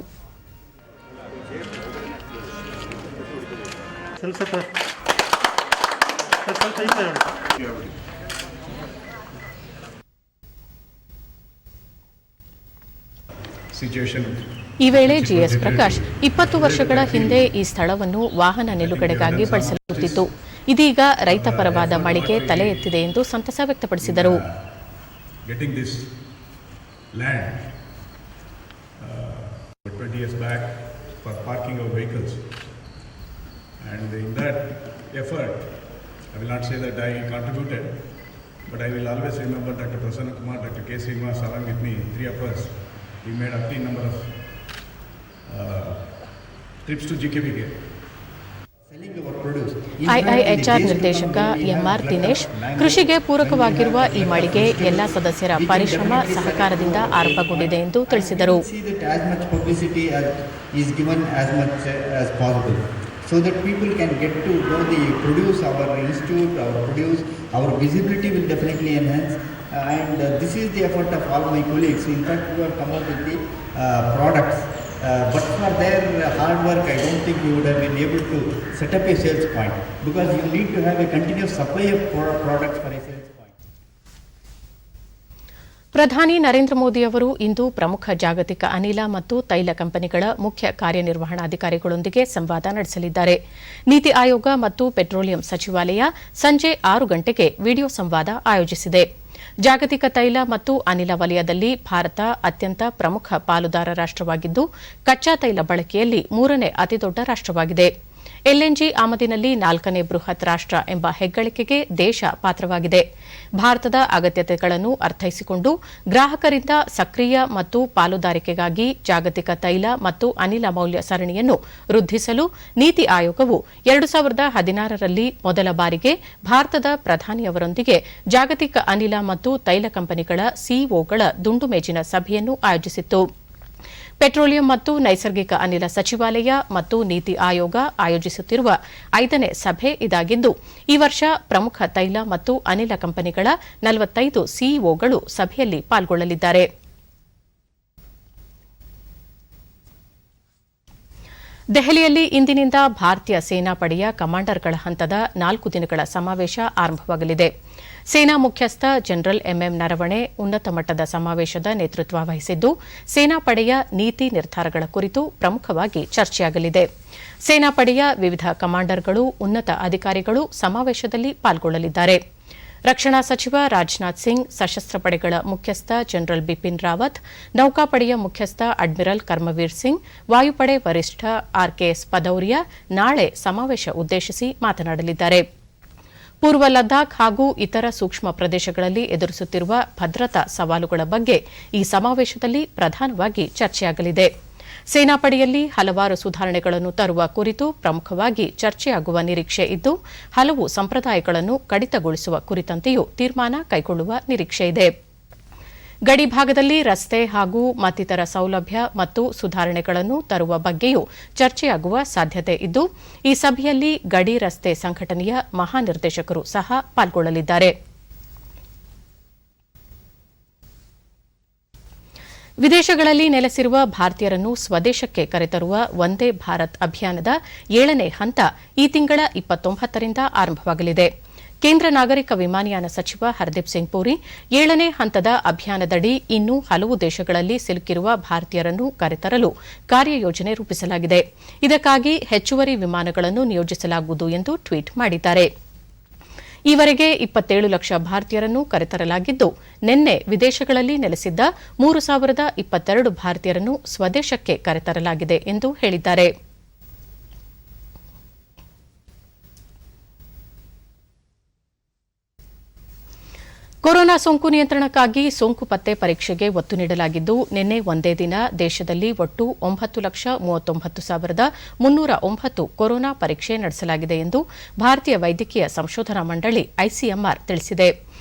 ಈ ವೇಳೆ ಜಿಎಸ್ ಪ್ರಕಾಶ್ 20 ವರ್ಷಗಳ ಹಿಂದೆ ಈ ಸ್ಥಳವನ್ನು ವಾಹನ ನಿಲುಗಡೆಗಾಗಿ ಬಳಸಲಾಗುತ್ತಿತ್ತು. ಇದೀಗ ರೈತ ಪರವಾದ ಮಳಿಗೆ ತಲೆ ಎತ್ತಿದೆ ಎಂದು ಸಂತಸ ವ್ಯಕ್ತಪಡಿಸಿದರು. But I will always remember Dr. Prasanna Kumar, Dr. K. Srinivas along with me, three of us. We made a clean number of trips to GKBK. IIHR ನಿರ್ದೇಶಕ ಎಂಆರ್ ದಿನೇಶ್, ಕೃಷಿಗೆ ಪೂರಕವಾಗಿರುವ ಈ ಮಳಿಗೆ ಎಲ್ಲ ಸದಸ್ಯರ ಪರಿಶ್ರಮ ಸಹಕಾರದಿಂದ ಆರಂಭಗೊಂಡಿದೆ ಎಂದು ತಿಳಿಸಿದರು. So that people can get to know the produce, our institute, our produce, our visibility will definitely enhance. And this is the effort of all my colleagues. In fact, we have come up with the products. But for their hard work, I don't think we would have been able to set up a sales point. Because you need to have a continuous supply of products for a sales point. ಪ್ರಧಾನಿ ನರೇಂದ್ರ ಮೋದಿ ಅವರು ಇಂದು ಪ್ರಮುಖ ಜಾಗತಿಕ ಅನಿಲ ಮತ್ತು ತೈಲ ಕಂಪನಿಗಳ ಮುಖ್ಯ ಕಾರ್ಯನಿರ್ವಹಣಾಧಿಕಾರಿಗಳೊಂದಿಗೆ ಸಂವಾದ ನಡೆಸಲಿದ್ದಾರೆ. ನೀತಿ ಆಯೋಗ ಮತ್ತು ಪೆಟ್ರೋಲಿಯಂ ಸಚಿವಾಲಯ ಸಂಜೆ 6 ಗಂಟೆಗೆ ವಿಡಿಯೋ ಸಂವಾದ ಆಯೋಜಿಸಿದೆ. ಜಾಗತಿಕ ತೈಲ ಮತ್ತು ಅನಿಲ ವಲಯದಲ್ಲಿ ಭಾರತ ಅತ್ಯಂತ ಪ್ರಮುಖ ಪಾಲುದಾರ ರಾಷ್ಟವಾಗಿದ್ದು, ಕಚ್ಚಾ ತೈಲ ಬಳಕೆಯಲ್ಲಿ 3ನೇ ಅತಿದೊಡ್ಡ ರಾಷ್ಟವಾಗಿದೆ. ಎಲ್ಎನ್ಜಿ ಆಮದಿನಲ್ಲಿ 4ನೇ ಬೃಹತ್ ರಾಷ್ಟ ಎಂಬ ಹೆಗ್ಗಳಿಕೆಗೆ ದೇಶ ಪಾತ್ರವಾಗಿದೆ. ಭಾರತದ ಅಗತ್ಯತೆಗಳನ್ನು ಅರ್ಥೈಸಿಕೊಂಡು ಗ್ರಾಹಕರಿಂದ ಸಕ್ರಿಯ ಮತ್ತು ಪಾಲುದಾರಿಕೆಗಾಗಿ ಜಾಗತಿಕ ತೈಲ ಮತ್ತು ಅನಿಲ ಮೌಲ್ಯ ಸರಣಿಯನ್ನು ವೃದ್ಧಿಸಲು ನೀತಿ ಆಯೋಗವು 2016ರಲ್ಲಿ ಮೊದಲ ಬಾರಿಗೆ ಭಾರತದ ಪ್ರಧಾನಿಯವರೊಂದಿಗೆ ಜಾಗತಿಕ ಅನಿಲ ಮತ್ತು ತೈಲ ಕಂಪನಿಗಳ ಸಿಇಒಗಳ ದುಂಡು ಮೇಜಿನ ಸಭೆಯನ್ನು ಆಯೋಜಿಸಿತ್ತು. ಪೆಟ್ರೋಲಿಯಂ ಮತ್ತು ನೈಸರ್ಗಿಕ ಅನಿಲ ಸಚಿವಾಲಯ ಮತ್ತು ನೀತಿ ಆಯೋಗ ಆಯೋಜಿಸುತ್ತಿರುವ 5ನೇ ಸಭೆ ಇದಾಗಿದ್ದು, ಈ ವರ್ಷ ಪ್ರಮುಖ ತೈಲ ಮತ್ತು ಅನಿಲ ಕಂಪನಿಗಳ 45 ಸಿಇಒಗಳು ಸಭೆಯಲ್ಲಿ ಪಾಲ್ಗೊಳ್ಳಲಿದ್ದಾರೆ. ದೆಹಲಿಯಲ್ಲಿ ಇಂದಿನಿಂದ ಭಾರತೀಯ ಸೇನಾಪಡೆಯ ಕಮಾಂಡರ್ಗಳ ಹಂತದ 4 ದಿನಗಳ ಸಮಾವೇಶ ಆರಂಭವಾಗಲಿದೆ. ಸೇನಾ ಮುಖ್ಯಸ್ಥ ಜನರಲ್ ಎಂಎಂ ನರವಣೆ ಉನ್ನತ ಮಟ್ಟದ ಸಮಾವೇಶದ ನೇತೃತ್ವ ವಹಿಸಿದ್ದು, ಸೇನಾಪಡೆಯ ನೀತಿ ನಿರ್ಧಾರಗಳ ಕುರಿತು ಪ್ರಮುಖವಾಗಿ ಚರ್ಚೆಯಾಗಲಿದೆ. ಸೇನಾಪಡೆಯ ವಿವಿಧ ಕಮಾಂಡರ್ಗಳು, ಉನ್ನತ ಅಧಿಕಾರಿಗಳು ಸಮಾವೇಶದಲ್ಲಿ ಪಾಲ್ಗೊಳ್ಳಲಿದ್ದಾರೆ. ರಕ್ಷಣಾ ಸಚಿವ ರಾಜನಾಥ್ ಸಿಂಗ್, ಸಶಸ್ತ್ರ ಪಡೆಗಳ ಮುಖ್ಯಸ್ಥ ಜನರಲ್ ಬಿಪಿನ್ ರಾವತ್, ನೌಕಾಪಡೆಯ ಮುಖ್ಯಸ್ಥ ಅಡ್ಮಿರಲ್ ಕರ್ಮವೀರ್ ಸಿಂಗ್, ವಾಯುಪಡೆ ವರಿಷ್ಠ ಆರ್ಕೆಎಸ್ ಭದೌರಿಯಾ ನಾಳೆ ಸಮಾವೇಶ ಉದ್ದೇಶಿಸಿ ಮಾತನಾಡಲಿದ್ದಾರೆ. ಪೂರ್ವ ಲದ್ದಾಖ್ ಹಾಗೂ ಇತರ ಸೂಕ್ಷ್ಮ ಪ್ರದೇಶಗಳಲ್ಲಿ ಎದುರಿಸುತ್ತಿರುವ ಭದ್ರತಾ ಸವಾಲುಗಳ ಬಗ್ಗೆ ಈ ಸಮಾವೇಶದಲ್ಲಿ ಪ್ರಧಾನವಾಗಿ ಚರ್ಚೆಯಾಗಲಿದೆ. ಸೇನಾಪಡೆಯಲ್ಲಿ ಹಲವಾರು ಸುಧಾರಣೆಗಳನ್ನು ತರುವ ಕುರಿತು ಪ್ರಮುಖವಾಗಿ ಚರ್ಚೆಯಾಗುವ ನಿರೀಕ್ಷೆ ಇದ್ದು, ಹಲವು ಸಂಪ್ರದಾಯಗಳನ್ನು ಕಡಿತಗೊಳಿಸುವ ಕುರಿತಂತೆಯೂ ತೀರ್ಮಾನ ಕೈಗೊಳ್ಳುವ ನಿರೀಕ್ಷೆಯಿದೆ. ಗಡಿ ಭಾಗದಲ್ಲಿ ರಸ್ತೆ ಹಾಗೂ ಮತ್ತಿತರ ಸೌಲಭ್ಯ ಮತ್ತು ಸುಧಾರಣೆಗಳನ್ನು ತರುವ ಬಗ್ಗೆಯೂ ಚರ್ಚೆಯಾಗುವ ಸಾಧ್ಯತೆ ಇದ್ದು, ಈ ಸಭೆಯಲ್ಲಿ ಗಡಿ ರಸ್ತೆ ಸಂಘಟನೆಯ ಮಹಾನಿರ್ದೇಶಕರು ಸಹ ಪಾಲ್ಗೊಳ್ಳಲಿದ್ದಾರೆ. ವಿದೇಶಗಳಲ್ಲಿ ನೆಲೆಸಿರುವ ಭಾರತೀಯರನ್ನು ಸ್ವದೇಶಕ್ಕೆ ಕರೆತರುವ ವಂದೇ ಭಾರತ್ ಅಭಿಯಾನದ 7ನೇ ಹಂತ ಈ ತಿಂಗಳ 29ರಿಂದ ಆರಂಭವಾಗಲಿದೆ. ಕೇಂದ್ರ ನಾಗರಿಕ ವಿಮಾನಯಾನ ಸಚಿವ ಹರ್ದೀಪ್ ಸಿಂಗ್ ಪುರಿ 7ನೇ ಹಂತದ ಅಭಿಯಾನದಡಿ ಇನ್ನೂ ಹಲವು ದೇಶಗಳಲ್ಲಿ ಸಿಲುಕಿರುವ ಭಾರತೀಯರನ್ನು ಕರೆತರಲು ಕಾರ್ಯಯೋಜನೆ ರೂಪಿಸಲಾಗಿದೆ. ಇದಕ್ಕಾಗಿ ಹೆಚ್ಚುವರಿ ವಿಮಾನಗಳನ್ನು ನಿಯೋಜಿಸಲಾಗುವುದು ಎಂದು ಟ್ವೀಟ್ ಮಾಡಿದ್ದಾರೆ. ಈವರೆಗೆ 27 ಲಕ್ಷ ಭಾರತೀಯರನ್ನು ಕರೆತರಲಾಗಿದ್ದು, ನಿನ್ನೆ ವಿದೇಶಗಳಲ್ಲಿ ನೆಲೆಸಿದ್ದ 3022 ಭಾರತೀಯರನ್ನು ಸ್ವದೇಶಕ್ಕೆ ಕರೆತರಲಾಗಿದೆ ಎಂದು ಹೇಳಿದ್ದಾರೆ. ಕೊರೋನಾ ಸೋಂಕು ನಿಯಂತ್ರಣಕ್ಕಾಗಿ ಸೋಂಕು ಪತ್ತೆ ಪರೀಕ್ಷೆಗೆ ಒತ್ತು ನೀಡಲಾಗಿದ್ದು, ನಿನ್ನೆ ಒಂದೇ ದಿನ ದೇಶದಲ್ಲಿ ಒಟ್ಟು 9,39,309 ಕೊರೋನಾ ಪರೀಕ್ಷೆ ನಡೆಸಲಾಗಿದೆ ಎಂದು ಭಾರತೀಯ ವೈದ್ಯಕೀಯ ಸಂಶೋಧನಾ ಮಂಡಳಿ ಐಸಿಎಂಆರ್ ತಿಳಿಸಿದೆ.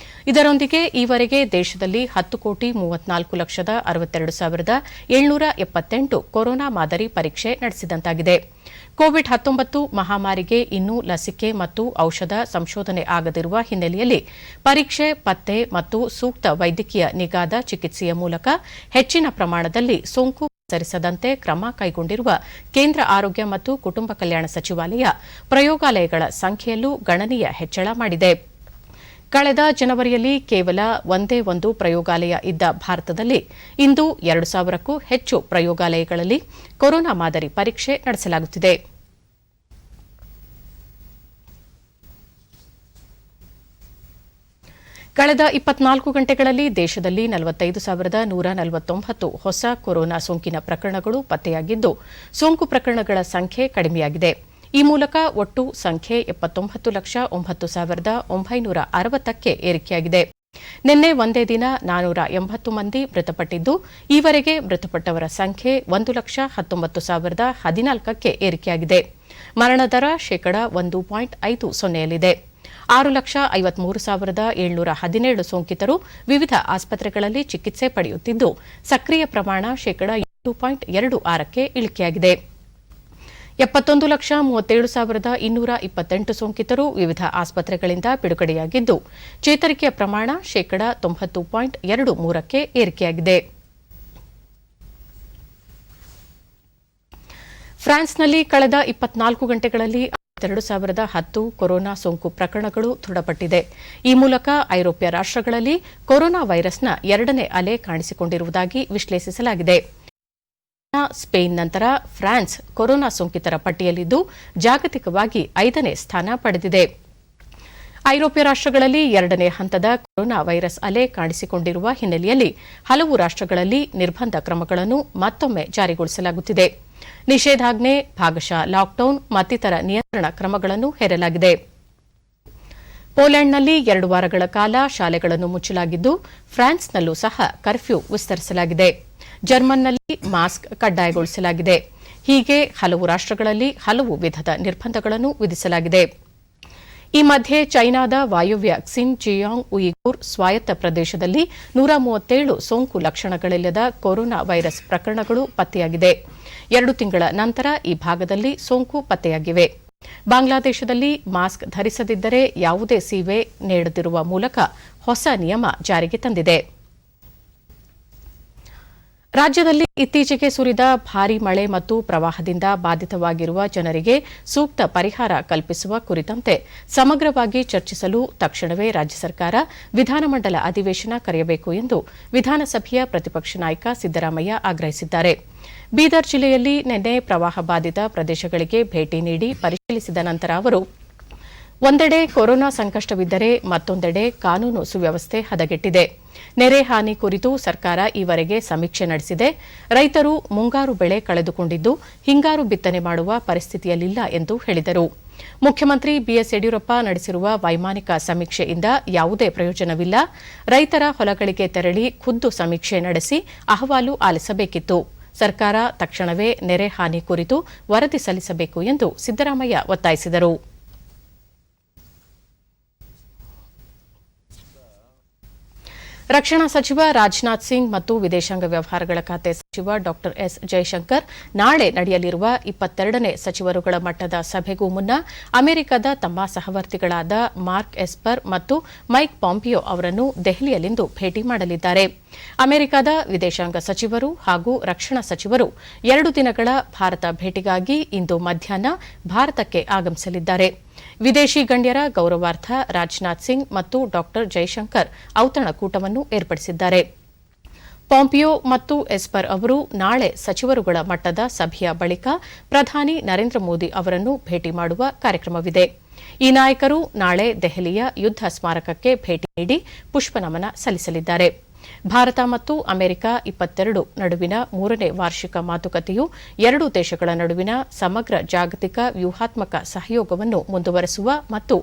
ಇದರೊಂದಿಗೆ ಈವರೆಗೆ ದೇಶದಲ್ಲಿ 10,34,62,778 ಕೊರೋನಾ ಮಾದರಿ ಪರೀಕ್ಷೆ ನಡೆಸಿದಂತಾಗಿದೆ. ಕೋವಿಡ್-19 ಮಹಾಮಾರಿಗೆ ಇನ್ನೂ ಲಸಿಕೆ ಮತ್ತು ಔಷಧ ಸಂಶೋಧನೆ ಆಗದಿರುವ ಹಿನ್ನೆಲೆಯಲ್ಲಿ ಪರೀಕ್ಷೆ, ಪತ್ತೆ ಮತ್ತು ಸೂಕ್ತ ವೈದ್ಯಕೀಯ ನಿಗಾದ ಚಿಕಿತ್ಸೆಯ ಮೂಲಕ ಹೆಚ್ಚಿನ ಪ್ರಮಾಣದಲ್ಲಿ ಸೋಂಕು ಪಸರಿಸದಂತೆ ಕ್ರಮ ಕೈಗೊಂಡಿರುವ ಕೇಂದ್ರ ಆರೋಗ್ಯ ಮತ್ತು ಕುಟುಂಬ ಕಲ್ಯಾಣ ಸಚಿವಾಲಯ ಪ್ರಯೋಗಾಲಯಗಳ ಸಂಖ್ಯೆಯಲ್ಲೂ ಗಣನೀಯ ಹೆಚ್ಚಳ ಮಾಡಿದೆ. ಕಳೆದ ಜನವರಿಯಲ್ಲಿ ಕೇವಲ ಒಂದೇ ಒಂದು ಪ್ರಯೋಗಾಲಯ ಇದ್ದ ಭಾರತದಲ್ಲಿ ಇಂದು 2,000ಕ್ಕೂ ಹೆಚ್ಚು ಪ್ರಯೋಗಾಲಯಗಳಲ್ಲಿ ಕೊರೋನಾ ಮಾದರಿ ಪರೀಕ್ಷೆ ನಡೆಸಲಾಗುತ್ತಿದೆ. ಕಳೆದ 24 ಗಂಟೆಗಳಲ್ಲಿ ದೇಶದಲ್ಲಿ 45,149 ಹೊಸ ಕೊರೋನಾ ಸೋಂಕಿನ ಪ್ರಕರಣಗಳು ಪತ್ತೆಯಾಗಿದ್ದು, ಸೋಂಕು ಪ್ರಕರಣಗಳ ಸಂಖ್ಯೆ ಕಡಿಮೆಯಾಗಿದೆ. ಈ ಮೂಲಕ ಒಟ್ಟು ಸಂಖ್ಯೆ 79,09,960ಕ್ಕೆ ಏರಿಕೆಯಾಗಿದೆ. ನಿನ್ನೆ ಒಂದೇ ದಿನ 480 ಮಂದಿ ಮೃತಪಟ್ಟಿದ್ದು, ಈವರೆಗೆ ಮೃತಪಟ್ಟವರ ಸಂಖ್ಯೆ 1,19,014ಕ್ಕೆ ಏರಿಕೆಯಾಗಿದೆ. ಮರಣ ದರ ಶೇಕಡಾ 1.50ಯಲ್ಲಿದೆ. 6,53,717 ಸೋಂಕಿತರು ವಿವಿಧ ಆಸ್ಪತ್ರೆಗಳಲ್ಲಿ ಚಿಕಿತ್ಸೆ ಪಡೆಯುತ್ತಿದ್ದು, ಸಕ್ರಿಯ ಪ್ರಮಾಣ ಶೇಕಡಾ 8.26ಕ್ಕೆ ಇಳಿಕೆಯಾಗಿದೆ. 71,37,228 ಸೋಂಕಿತರು ವಿವಿಧ ಆಸ್ಪತ್ರೆಗಳಿಂದ ಬಿಡುಗಡೆಯಾಗಿದ್ದು, ಚೇತರಿಕೆಯ ಪ್ರಮಾಣ ಶೇಕಡಾ 90.23ಕ್ಕೆ ಏರಿಕೆಯಾಗಿದೆ. ಫ್ರಾನ್ಸ್ನಲ್ಲಿ ಕಳೆದ 24 ಗಂಟೆಗಳಲ್ಲಿ 2,010 ಕೊರೋನಾ ಸೋಂಕು ಪ್ರಕರಣಗಳು ದೃಢಪಟ್ಟಿದೆ. ಈ ಮೂಲಕ ಐರೋಪ್ಯ ರಾಷ್ಟ್ರಗಳಲ್ಲಿ ಕೊರೋನಾ ವೈರಸ್ನ ಎರಡನೇ ಅಲೆ ಕಾಣಿಸಿಕೊಂಡಿರುವುದಾಗಿ ವಿಶ್ಲೇಷಿಸಲಾಗಿದೆ. ಸ್ಪೇನ್ ನಂತರ ಫ್ರಾನ್ಸ್ ಕೊರೋನಾ ಸೋಂಕಿತರ ಪಟ್ಟಿಯಲ್ಲಿದ್ದು, ಜಾಗತಿಕವಾಗಿ 5ನೇ ಸ್ಥಾನ ಪಡೆದಿದೆ. ಐರೋಪ್ಯ ರಾಷ್ಟ್ರಗಳಲ್ಲಿ ಎರಡನೇ ಹಂತದ ಕೊರೋನಾ ವೈರಸ್ ಅಲೆ ಕಾಣಿಸಿಕೊಂಡಿರುವ ಹಿನ್ನೆಲೆಯಲ್ಲಿ ಹಲವು ರಾಷ್ಟ್ರಗಳಲ್ಲಿ ನಿರ್ಬಂಧ ಕ್ರಮಗಳನ್ನು ಮತ್ತೊಮ್ಮೆ ಜಾರಿಗೊಳಿಸಲಾಗುತ್ತಿದೆ. ನಿಷೇಧಾಜ್ಞೆ, ಭಾಗಶಃ ಲಾಕ್ಡೌನ್ ಮತ್ತಿತರ ನಿಯಂತ್ರಣ ಕ್ರಮಗಳನ್ನು ಹೇರಲಾಗಿದೆ. ಪೋಲೆಂಡ್ನಲ್ಲಿ 2 ವಾರಗಳ ಕಾಲ ಶಾಲೆಗಳನ್ನು ಮುಚ್ಚಲಾಗಿದ್ದು, ಫ್ರಾನ್ಸ್ನಲ್ಲೂ ಸಹ ಕರ್ಫ್ಯೂ ವಿಸ್ತರಿಸಲಾಗಿದೆ. ಜರ್ಮನ್ನಲ್ಲಿ ಮಾಸ್ಕ್ ಕಡ್ಡಾಯಗೊಳಿಸಲಾಗಿದೆ. ಹೀಗೆ ಹಲವು ರಾಷ್ಟ್ರಗಳಲ್ಲಿ ಹಲವು ವಿಧದ ನಿರ್ಬಂಧಗಳನ್ನು ವಿಧಿಸಲಾಗಿದೆ. ಈ ಮಧ್ಯೆ ಚೈನಾದ ವಾಯುವ್ಯ ಕ್ಸಿನ್ಜಿಯಾಂಗ್ ಉಯಿಗೂರ್ ಸ್ವಾಯತ್ತ ಪ್ರದೇಶದಲ್ಲಿ 137 ಸೋಂಕು ಲಕ್ಷಣಗಳಿಲ್ಲದ ಕೊರೋನಾ ವೈರಸ್ ಪ್ರಕರಣಗಳು ಪತ್ತೆಯಾಗಿದೆ. 2 ತಿಂಗಳ ನಂತರ ಈ ಭಾಗದಲ್ಲಿ ಸೋಂಕು ಪತ್ತೆಯಾಗಿವೆ. ಬಾಂಗ್ಲಾದೇಶದಲ್ಲಿ ಮಾಸ್ಕ್ ಧರಿಸದಿದ್ದರೆ ಯಾವುದೇ ಸೇವೆ ನೀಡದಿರುವ ಮೂಲಕ ಹೊಸ ನಿಯಮ ಜಾರಿಗೆ ತಂದಿದೆ. ರಾಜ್ಯದಲ್ಲಿ ಇತ್ತೀಚೆಗೆ ಸುರಿದ ಭಾರೀ ಮಳೆ ಮತ್ತು ಪ್ರವಾಹದಿಂದ ಬಾಧಿತವಾಗಿರುವ ಜನರಿಗೆ ಸೂಕ್ತ ಪರಿಹಾರ ಕಲ್ಪಿಸುವ ಕುರಿತಂತೆ ಸಮಗ್ರವಾಗಿ ಚರ್ಚಿಸಲು ತಕ್ಷಣವೇ ರಾಜ್ಯ ಸರ್ಕಾರ ವಿಧಾನಮಂಡಲ ಅಧಿವೇಶನ ಕರೆಯಬೇಕು ಎಂದು ವಿಧಾನಸಭೆಯ ಪ್ರತಿಪಕ್ಷ ನಾಯಕ ಸಿದ್ದರಾಮಯ್ಯ ಆಗ್ರಹಿಸಿದ್ದಾರೆ. ಬೀದರ್ ಜಿಲ್ಲೆಯಲ್ಲಿ ನಿನ್ನೆ ಪ್ರವಾಹ ಬಾಧಿತ ಪ್ರದೇಶಗಳಿಗೆ ಭೇಟಿ ನೀಡಿ ಪರಿಶೀಲಿಸಿದ ನಂತರ ಅವರು, ಒಂದೆಡೆ ಕೊರೋನಾ ಸಂಕಷ್ಟವಿದ್ದರೆ ಮತ್ತೊಂದೆಡೆ ಕಾನೂನು ಸುವ್ಯವಸ್ಥೆ ಹದಗೆಟ್ಟಿದೆ. ನೆರೆ ಹಾನಿ ಕುರಿತು ಸರ್ಕಾರ ಈವರೆಗೆ ಸಮೀಕ್ಷೆ ನಡೆಸಿದೆ. ರೈತರು ಮುಂಗಾರು ಬೆಳೆ ಕಳೆದುಕೊಂಡಿದ್ದು, ಹಿಂಗಾರು ಬಿತ್ತನೆ ಮಾಡುವ ಪರಿಸ್ಥಿತಿಯಲ್ಲಿಲ್ಲ ಎಂದು ಹೇಳಿದರು. ಮುಖ್ಯಮಂತ್ರಿ ಬಿಎಸ್ ಯಡಿಯೂರಪ್ಪ ನಡೆಸಿರುವ ವೈಮಾನಿಕ ಸಮೀಕ್ಷೆಯಿಂದ ಯಾವುದೇ ಪ್ರಯೋಜನವಿಲ್ಲ. ರೈತರ ಹೊಲಗಳಿಗೆ ತೆರಳಿ ಖುದ್ದು ಸಮೀಕ್ಷೆ ನಡೆಸಿ ಅಹವಾಲು ಆಲಿಸಬೇಕಿತ್ತು. ಸರ್ಕಾರ ತಕ್ಷಣವೇ ನೆರೆ ಹಾನಿ ಕುರಿತು ವರದಿ ಸಲ್ಲಿಸಬೇಕು ಎಂದು ಸಿದ್ದರಾಮಯ್ಯ ಒತ್ತಾಯಿಸಿದರು. ರಕ್ಷಣಾ ಸಚಿವ ರಾಜನಾಥ್ ಸಿಂಗ್ ಮತ್ತು ವಿದೇಶಾಂಗ ವ್ಯವಹಾರಗಳ ಖಾತೆ ಸಚಿವ ಡಾ ಎಸ್ ಜೈಶಂಕರ್ ನಾಳೆ ನಡೆಯಲಿರುವ 22ನೇ ಸಚಿವರುಗಳ ಮಟ್ಟದ ಸಭೆಗೂ ಮುನ್ನ ಅಮೆರಿಕದ ತಮ್ಮ ಸಹವರ್ತಿಗಳಾದ ಮಾರ್ಕ್ ಎಸ್ಪರ್ ಮತ್ತು ಮೈಕ್ ಪಾಂಪಿಯೋ ಅವರನ್ನು ದೆಹಲಿಯಲ್ಲಿಂದು ಭೇಟಿ ಮಾಡಲಿದ್ದಾರೆ. ಅಮೆರಿಕದ ವಿದೇಶಾಂಗ ಸಚಿವರು ಹಾಗೂ ರಕ್ಷಣಾ ಸಚಿವರು 2 ದಿನಗಳ ಭಾರತ ಭೇಟಿಗಾಗಿ ಇಂದು ಮಧ್ಯಾಹ್ನ ಭಾರತಕ್ಕೆ ಆಗಮಿಸಲಿದ್ದಾರೆ. ವಿದೇಶಿ ಗಣ್ಯರ ಗೌರವಾರ್ಥ ರಾಜನಾಥ್ ಸಿಂಗ್ ಮತ್ತು ಡಾ ಜೈಶಂಕರ್ ಔತಣಕೂಟವನ್ನು ಏರ್ಪಡಿಸಿದ್ದಾರೆ. ಪಾಂಪಿಯೋ ಮತ್ತು ಎಸ್ಪರ್ ಅವರು ನಾಳೆ ಸಚಿವರುಗಳ ಮಟ್ಟದ ಸಭೆಯ ಬಳಿಕ ಪ್ರಧಾನಿ ನರೇಂದ್ರ ಮೋದಿ ಅವರನ್ನು ಭೇಟಿ ಮಾಡುವ ಕಾರ್ಯಕ್ರಮವಿದೆ. ಈ ನಾಯಕರು ನಾಳೆ ದೆಹಲಿಯ ಯುದ್ಧ ಸ್ಮಾರಕಕ್ಕೆ ಭೇಟಿ ನೀಡಿ ಪುಷ್ಪನಮನ ಸಲ್ಲಿಸಲಿದ್ದಾರೆ. ಭಾರತ ಮತ್ತು ಅಮೆರಿಕ 22 ನಡುವಿನ 3ನೇ ವಾರ್ಷಿಕ ಮಾತುಕತೆಯು 2 ದೇಶಗಳ ನಡುವಿನ ಸಮಗ್ರ ಜಾಗತಿಕ ವ್ಯೂಹಾತ್ಮಕ ಸಹಯೋಗವನ್ನು ಮುಂದುವರೆಸುವ ಮತ್ತು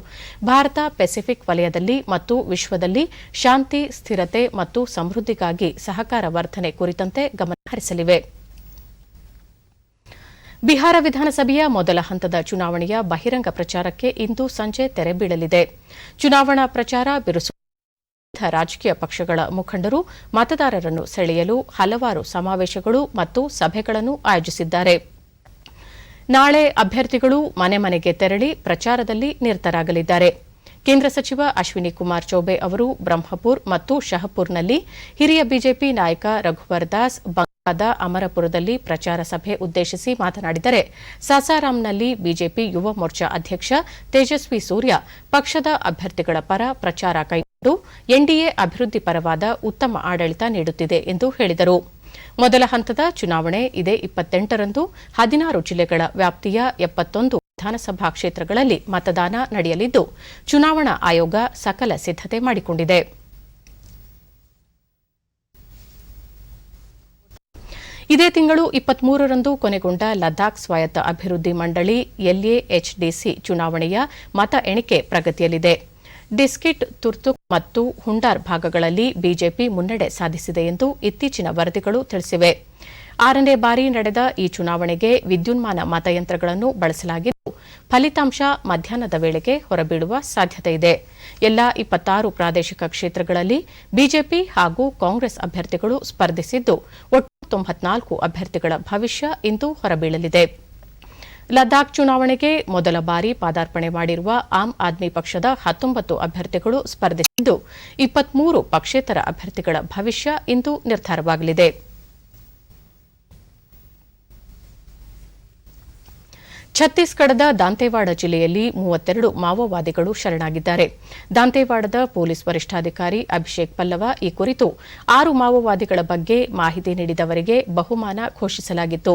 ಭಾರತ ಪೆಸಿಫಿಕ್ ವಲಯದಲ್ಲಿ ಮತ್ತು ವಿಶ್ವದಲ್ಲಿ ಶಾಂತಿ, ಸ್ಥಿರತೆ ಮತ್ತು ಸಮೃದ್ಧಿಗಾಗಿ ಸಹಕಾರ ವರ್ಧನೆ ಕುರಿತಂತೆ ಗಮನ ಹರಿಸಲಿವೆ. ಬಿಹಾರ ವಿಧಾನಸಭೆಯ ಮೊದಲ ಹಂತದ ಚುನಾವಣೆಯ ಬಹಿರಂಗ ಪ್ರಚಾರಕ್ಕೆ ಇಂದು ಸಂಜೆ ತೆರೆ ಬೀಳಲಿದೆ. ಚುನಾವಣಾ ಪ್ರಚಾರ ಬಿರುಸು ವಿವಿಧ ರಾಜಕೀಯ ಪಕ್ಷಗಳ ಮುಖಂಡರು ಮತದಾರರನ್ನು ಸೆಳೆಯಲು ಹಲವಾರು ಸಮಾವೇಶಗಳು ಮತ್ತು ಸಭೆಗಳನ್ನು ಆಯೋಜಿಸಿದ್ದಾರೆ. ನಾಳೆ ಅಭ್ಯರ್ಥಿಗಳು ಮನೆ ಮನೆಗೆ ತೆರಳಿ ಪ್ರಚಾರದಲ್ಲಿ ನಿರತರಾಗಲಿದ್ದಾರೆ. ಕೇಂದ್ರ ಸಚಿವ ಅಶ್ವಿನಿ ಕುಮಾರ್ ಚೌಬೆ ಅವರು ಬ್ರಹ್ಮಪುರ್ ಮತ್ತು ಶಹಪುರ್ನಲ್ಲಿ, ಹಿರಿಯ ಬಿಜೆಪಿ ನಾಯಕ ರಘುವರ್ ದಾಸ್ ಬಂಗಾದ ಅಮರಪುರದಲ್ಲಿ ಪ್ರಚಾರ ಸಭೆ ಉದ್ದೇಶಿಸಿ ಮಾತನಾಡಿದರೆ, ಸಾಸಾರಾಂನಲ್ಲಿ ಬಿಜೆಪಿ ಯುವ ಮೋರ್ಚಾ ಅಧ್ಯಕ್ಷ ತೇಜಸ್ವಿ ಸೂರ್ಯ ಪಕ್ಷದ ಅಭ್ಯರ್ಥಿಗಳ ಪರ ಪ್ರಚಾರ ಕೈಗೊಂಡು ಎನ್ಡಿಎ ಅಭಿವೃದ್ಧಿ ಪರವಾದ ಉತ್ತಮ ಆಡಳಿತ ನೀಡುತ್ತಿದೆ ಎಂದು ಹೇಳಿದರು. ಮೊದಲ ಹಂತದ ಚುನಾವಣೆ ಇದೇ 28ರಂದು 16 ಜಿಲ್ಲೆಗಳ ವ್ಯಾಪ್ತಿಯ 71 ವಿಧಾನಸಭಾ ಕ್ಷೇತ್ರಗಳಲ್ಲಿ ಮತದಾನ ನಡೆಯಲಿದ್ದು, ಚುನಾವಣಾ ಆಯೋಗ ಸಕಲ ಸಿದ್ದತೆ ಮಾಡಿಕೊಂಡಿದೆ. ಇದೇ ತಿಂಗಳು 23ರಂದು ಕೊನೆಗೊಂಡ ಲದ್ದಾಖ್ ಸ್ವಾಯತ್ತ ಅಭಿವೃದ್ಧಿ ಮಂಡಳಿ LAHDC ಚುನಾವಣೆಯ ಮತ ಎಣಿಕೆ ಪ್ರಗತಿಯಲ್ಲಿದೆ. ಡಿಸ್ಕಿಟ್, ತುರ್ತುಕ್ ಮತ್ತು ಹುಂಡಾರ್ ಭಾಗಗಳಲ್ಲಿ ಬಿಜೆಪಿ ಮುನ್ನಡೆ ಸಾಧಿಸಿದೆ ಎಂದು ಇತ್ತೀಚಿನ ವರದಿಗಳು ತಿಳಿಸಿವೆ. 6ನೇ ಬಾರಿ ನಡೆದ ಈ ಚುನಾವಣೆಗೆ ವಿದ್ಯುನ್ಮಾನ ಮತಯಂತ್ರಗಳನ್ನು ಬಳಸಲಾಗಿದ್ದು, ಫಲಿತಾಂಶ ಮಧ್ಯಾಹ್ನದ ವೇಳೆಗೆ ಹೊರಬೀಳುವ ಸಾಧ್ಯತೆಯಿದೆ. ಎಲ್ಲಾ 26 ಪ್ರಾದೇಶಿಕ ಕ್ಷೇತ್ರಗಳಲ್ಲಿ ಬಿಜೆಪಿ ಹಾಗೂ ಕಾಂಗ್ರೆಸ್ ಅಭ್ಯರ್ಥಿಗಳು ಸ್ಪರ್ಧಿಸಿದ್ದು, ಒಟ್ಟು 94 ಅಭ್ಯರ್ಥಿಗಳ ಭವಿಷ್ಯ ಇಂದು ಹೊರಬೀಳಲಿದೆ. ಲದ್ದಾಖ್ ಚುನಾವಣೆಗೆ ಮೊದಲ ಬಾರಿ ಪಾದಾರ್ಪಣೆ ಮಾಡಿರುವ ಆಮ್ ಆದ್ಮಿ ಪಕ್ಷದ 19 ಅಭ್ಯರ್ಥಿಗಳು ಸ್ಪರ್ಧಿಸಿದ್ದು, 23 ಪಕ್ಷೇತರ ಅಭ್ಯರ್ಥಿಗಳ ಭವಿಷ್ಯ ಇಂದು ನಿರ್ಧಾರವಾಗಲಿದೆ. ಛತ್ತೀಸ್ಗಢದ ದಾಂತೇವಾಡ ಜಿಲ್ಲೆಯಲ್ಲಿ 32 ಮಾವೋವಾದಿಗಳು ಶರಣಾಗಿದ್ದಾರೆ. ದಾಂತೇವಾಡದ ಪೊಲೀಸ್ ವರಿಷ್ಠಾಧಿಕಾರಿ ಅಭಿಷೇಕ್ ಪಲ್ಲವ ಈ ಕುರಿತು 6 ಮಾವೋವಾದಿಗಳ ಬಗ್ಗೆ ಮಾಹಿತಿ ನೀಡಿದವರಿಗೆ ಬಹುಮಾನ ಘೋಷಿಸಲಾಗಿತ್ತು.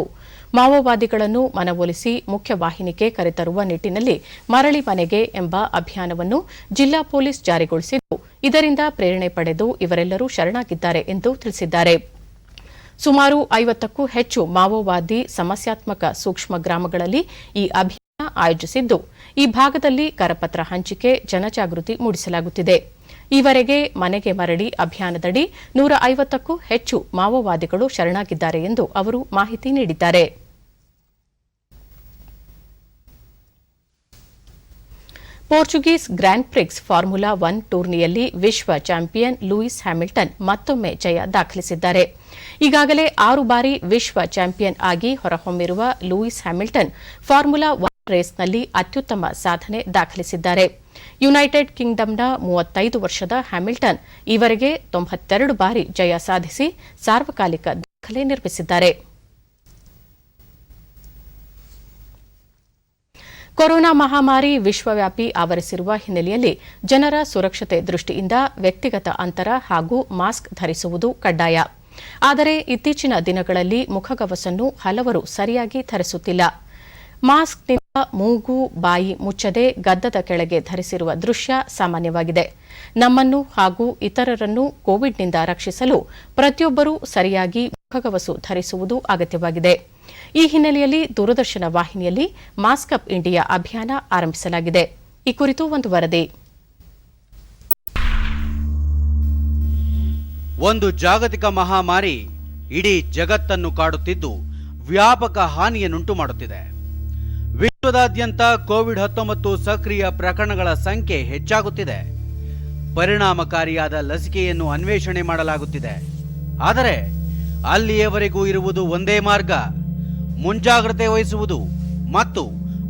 ಮಾವೋವಾದಿಗಳನ್ನು ಮನವೊಲಿಸಿ ಮುಖ್ಯವಾಹಿನಿಗೆ ಕರೆತರುವ ನಿಟ್ಟಿನಲ್ಲಿ ಮರಳಿ ಮನೆಗೆ ಎಂಬ ಅಭಿಯಾನವನ್ನು ಜಿಲ್ಲಾ ಪೊಲೀಸ್ ಜಾರಿಗೊಳಿಸಿದ್ದು, ಇದರಿಂದ ಪ್ರೇರಣೆ ಪಡೆದು ಇವರೆಲ್ಲರೂ ಶರಣಾಗಿದ್ದಾರೆ ಎಂದು ತಿಳಿಸಿದ್ದಾರೆ. ಸುಮಾರು 50ಕ್ಕೂ ಹೆಚ್ಚು ಮಾವೋವಾದಿ ಸಮಸ್ಯಾತ್ಮಕ ಸೂಕ್ಷ್ಮ ಗ್ರಾಮಗಳಲ್ಲಿ ಈ ಅಭಿಯಾನ ಆಯೋಜಿಸಿದ್ದು, ಈ ಭಾಗದಲ್ಲಿ ಕರಪತ್ರ ಹಂಚಿಕೆ, ಜನಜಾಗೃತಿ ಮೂಡಿಸಲಾಗುತ್ತಿದೆ. ಈವರೆಗೆ ಮನೆಗೆ ಮರಳಿ ಅಭಿಯಾನದಡಿ 150ಕ್ಕೂ ಹೆಚ್ಚು ಮಾವೋವಾದಿಗಳು ಶರಣಾಗಿದ್ದಾರೆ ಎಂದು ಅವರು ಮಾಹಿತಿ ನೀಡಿದ್ದಾರೆ. ಪೋರ್ಚುಗೀಸ್ ಗ್ರ್ಯಾಂಡ್ ಪ್ರಿಕ್ಸ್ ಫಾರ್ಮುಲಾ 1 ಟೂರ್ನಿಯಲ್ಲಿ ವಿಶ್ವ ಚಾಂಪಿಯನ್ ಲೂಯಿಸ್ ಹ್ಯಾಮಿಲ್ಟನ್ ಮತ್ತೊಮ್ಮೆ ಜಯ ದಾಖಲಿಸಿದ್ದಾರೆ. ಈಗಾಗಲೇ 6 ಬಾರಿ ವಿಶ್ವ ಚಾಂಪಿಯನ್ ಆಗಿ ಹೊರಹೊಮ್ಮಿರುವ ಲೂಯಿಸ್ ಹ್ಯಾಮಿಲ್ಟನ್ ಫಾರ್ಮುಲಾ 1 ರೇಸ್ನಲ್ಲಿ ಅತ್ಯುತ್ತಮ ಸಾಧನೆ ದಾಖಲಿಸಿದ್ದಾರೆ. ಯುನೈಟೆಡ್ ಕಿಂಗ್ಡಮ್ನ 35 ವರ್ಷದ ಹ್ಯಾಮಿಲ್ಟನ್ ಈವರೆಗೆ 92 ಬಾರಿ ಜಯ ಸಾಧಿಸಿ ಸಾರ್ವಕಾಲಿಕ ದಾಖಲೆ ನಿರ್ಮಿಸಿದ್ದಾರೆ. ಕೊರೋನಾ ಮಹಾಮಾರಿ ವಿಶ್ವವ್ಯಾಪಿ ಆವರಿಸಿರುವ ಹಿನ್ನೆಲೆಯಲ್ಲಿ ಜನರ ಸುರಕ್ಷತೆ ದೃಷ್ಟಿಯಿಂದ ವ್ಯಕ್ತಿಗತ ಅಂತರ ಹಾಗೂ ಮಾಸ್ಕ್ ಧರಿಸುವುದು ಕಡ್ಡಾಯ. ಆದರೆ ಇತ್ತೀಚಿನ ದಿನಗಳಲ್ಲಿ ಮುಖಗವಸನ್ನು ಹಲವರು ಸರಿಯಾಗಿ ಧರಿಸುತ್ತಿಲ್ಲ. ಮಾಸ್ಕ್ನಿಂದ ಮೂಗು, ಬಾಯಿ ಮುಚ್ಚದೆ ಗದ್ದದ ಕೆಳಗೆ ಧರಿಸಿರುವ ದೃಶ್ಯ ಸಾಮಾನ್ಯವಾಗಿದೆ. ನಮ್ಮನ್ನು ಹಾಗೂ ಇತರರನ್ನು ಕೋವಿಡ್ನಿಂದ ರಕ್ಷಿಸಲು ಪ್ರತಿಯೊಬ್ಬರೂ ಸರಿಯಾಗಿ ಮುಖಗವಸು ಧರಿಸುವುದು ಅಗತ್ಯವಾಗಿದೆ. ಈ ಹಿನ್ನೆಲೆಯಲ್ಲಿ ದೂರದರ್ಶನ ವಾಹಿನಿಯಲ್ಲಿ ಮಾಸ್ಕ್ ಅಪ್ ಇಂಡಿಯಾ ಅಭಿಯಾನ ಆರಂಭಿಸಲಾಗಿದೆ. ಈ ಕುರಿತು ಒಂದು ವರದಿ. ಒಂದು ಜಾಗತಿಕ ಮಹಾಮಾರಿ ಇಡೀ ಜಗತ್ತನ್ನು ಕಾಡುತ್ತಿದ್ದು ವ್ಯಾಪಕ ಹಾನಿಯನ್ನುಂಟು ಮಾಡುತ್ತಿದೆ. ವಿಶ್ವದಾದ್ಯಂತ ಕೋವಿಡ್-19 ಸಕ್ರಿಯ ಪ್ರಕರಣಗಳ ಸಂಖ್ಯೆ ಹೆಚ್ಚಾಗುತ್ತಿದೆ. ಪರಿಣಾಮಕಾರಿಯಾದ ಲಸಿಕೆಯನ್ನು ಅನ್ವೇಷಣೆ ಮಾಡಲಾಗುತ್ತಿದೆ. ಆದರೆ ಅಲ್ಲಿಯವರೆಗೂ ಇರುವುದು ಒಂದೇ ಮಾರ್ಗ: ಮುಂಜಾಗ್ರತೆ ವಹಿಸುವುದು ಮತ್ತು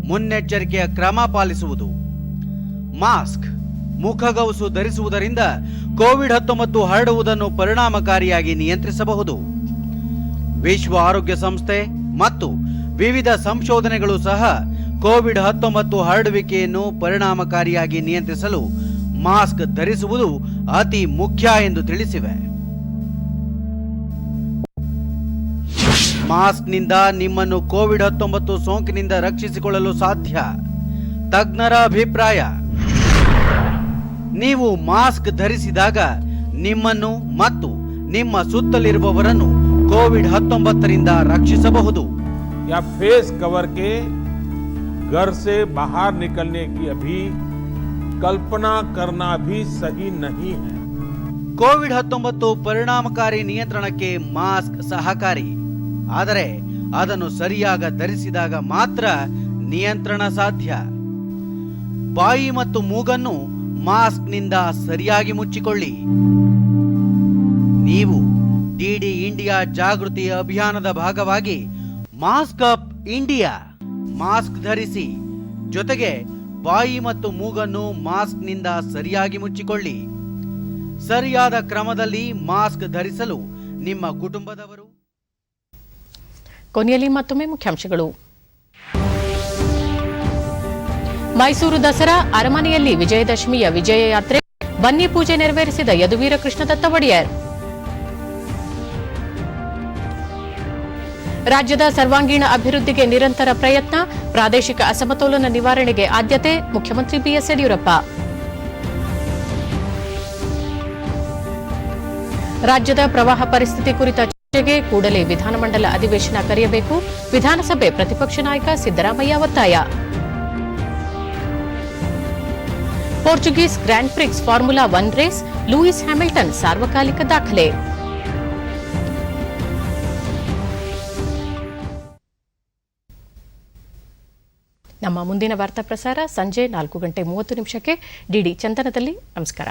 ಮುನ್ನೆಚ್ಚರಿಕೆಯ ಕ್ರಮ ಪಾಲಿಸುವುದು. ಮಾಸ್ಕ್, ಮುಖಗವಸು ಧರಿಸುವುದರಿಂದ ಕೋವಿಡ್-19 ಹರಡುವುದನ್ನು ಪರಿಣಾಮಕಾರಿಯಾಗಿ ನಿಯಂತ್ರಿಸಬಹುದು. ವಿಶ್ವ ಆರೋಗ್ಯ ಸಂಸ್ಥೆ ಮತ್ತು ವಿವಿಧ ಸಂಶೋಧನೆಗಳು ಸಹ ಕೋವಿಡ್-19 ಹರಡುವಿಕೆಯನ್ನು ಪರಿಣಾಮಕಾರಿಯಾಗಿ ನಿಯಂತ್ರಿಸಲು ಮಾಸ್ಕ್ ಧರಿಸುವುದು ಅತಿ ಮುಖ್ಯ ಎಂದು ತಿಳಿಸಿವೆ. ಮಾಸ್ಕ್ನಿಂದ ನಿಮ್ಮನ್ನು ಕೋವಿಡ್-19 ಸೋಂಕಿನಿಂದ ರಕ್ಷಿಸಿಕೊಳ್ಳಲು ಸಾಧ್ಯ. ತಜ್ಞರ ಅಭಿಪ್ರಾಯ: ನೀವು ಮಾಸ್ಕ್ ಧರಿಸಿದಾಗ ನಿಮ್ಮನ್ನು ಮತ್ತು ನಿಮ್ಮ ಸುತ್ತಲಿರುವವರನ್ನು ಕೋವಿಡ್-19ರಿಂದ ರಕ್ಷಿಸಬಹುದು. या फेस कवर के घर से बाहर निकलने की अभी कल्पना करना भी सही नहीं है. ಕೋವಿಡ್-19 ಪರಿಣಾಮಕಾರಿ ನಿಯಂತ್ರಣಕ್ಕೆ ಮಾಸ್ಕ್ ಸಹಕಾರಿ. ಆದರೆ ಅದನ್ನು ಸರಿಯಾಗಿ ಧರಿಸಿದಾಗ ಮಾತ್ರ ನಿಯಂತ್ರಣ ಸಾಧ್ಯ. ಬಾಯಿ ಮತ್ತು ಮೂಗನ್ನು ಮಾಸ್ಕ್ನಿಂದ ಸರಿಯಾಗಿ ಮುಚ್ಚಿಕೊಳ್ಳಿ. ನೀವು ಡಿಡಿ ಇಂಡಿಯಾ ಜಾಗೃತಿ ಅಭಿಯಾನದ ಭಾಗವಾಗಿ ಮಾಸ್ಕ್ ಅಪ್ ಇಂಡಿಯಾ ಮಾಸ್ಕ್ ಧರಿಸಿ, ಜೊತೆಗೆ ಬಾಯಿ ಮತ್ತು ಮೂಗನ್ನು ಮಾಸ್ಕ್ನಿಂದ ಸರಿಯಾಗಿ ಮುಚ್ಚಿಕೊಳ್ಳಿ. ಸರಿಯಾದ ಕ್ರಮದಲ್ಲಿ ಮಾಸ್ಕ್ ಧರಿಸಲು ನಿಮ್ಮ ಕುಟುಂಬದವರು. ಕೊನೆಯಲ್ಲಿ ಮತ್ತೊಮ್ಮೆ ಮುಖ್ಯಾಂಶಗಳು. ಮೈಸೂರು ದಸರಾ ಅರಮನೆಯಲ್ಲಿ ವಿಜಯದಶಮಿಯ ವಿಜಯ ಯಾತ್ರೆ, ಬನ್ನಿ ಪೂಜೆ ನೆರವೇರಿಸಿದ ಯದುವೀರ ಕೃಷ್ಣದತ್ತ ಒಡೆಯರ್. ರಾಜ್ಯದ ಸರ್ವಾಂಗೀಣ ಅಭಿವೃದ್ಧಿಗೆ ನಿರಂತರ ಪ್ರಯತ್ನ, ಪ್ರಾದೇಶಿಕ ಅಸಮತೋಲನ ನಿವಾರಣೆಗೆ ಆದ್ಯತೆ, ಮುಖ್ಯಮಂತ್ರಿ ಬಿಎಸ್ ಯಡಿಯೂರಪ್ಪ. ರಾಜ್ಯದ ಪ್ರವಾಹ ಪರಿಸ್ಥಿತಿ ಕುರಿತ ಚರ್ಚೆಗೆ ಕೂಡಲೇ ವಿಧಾನಮಂಡಲ ಅಧಿವೇಶನ ಕರೆಯಬೇಕು, ವಿಧಾನಸಭೆ ಪ್ರತಿಪಕ್ಷ ನಾಯಕ ಸಿದ್ದರಾಮಯ್ಯ ಒತ್ತಾಯ. Portuguese grand prix formula 1 race, Lewis Hamilton ಸಾರ್ವಕಾಲಿಕ ದಾಖಲೆ. ನಮ್ಮ ಮುಂದಿನ ವಾರ್ತಾ ಪ್ರಸಾರ ಸಂಜೆ 4:30 ಡಿಡಿ ಚಂದನದಲ್ಲಿ. ನಮಸ್ಕಾರ.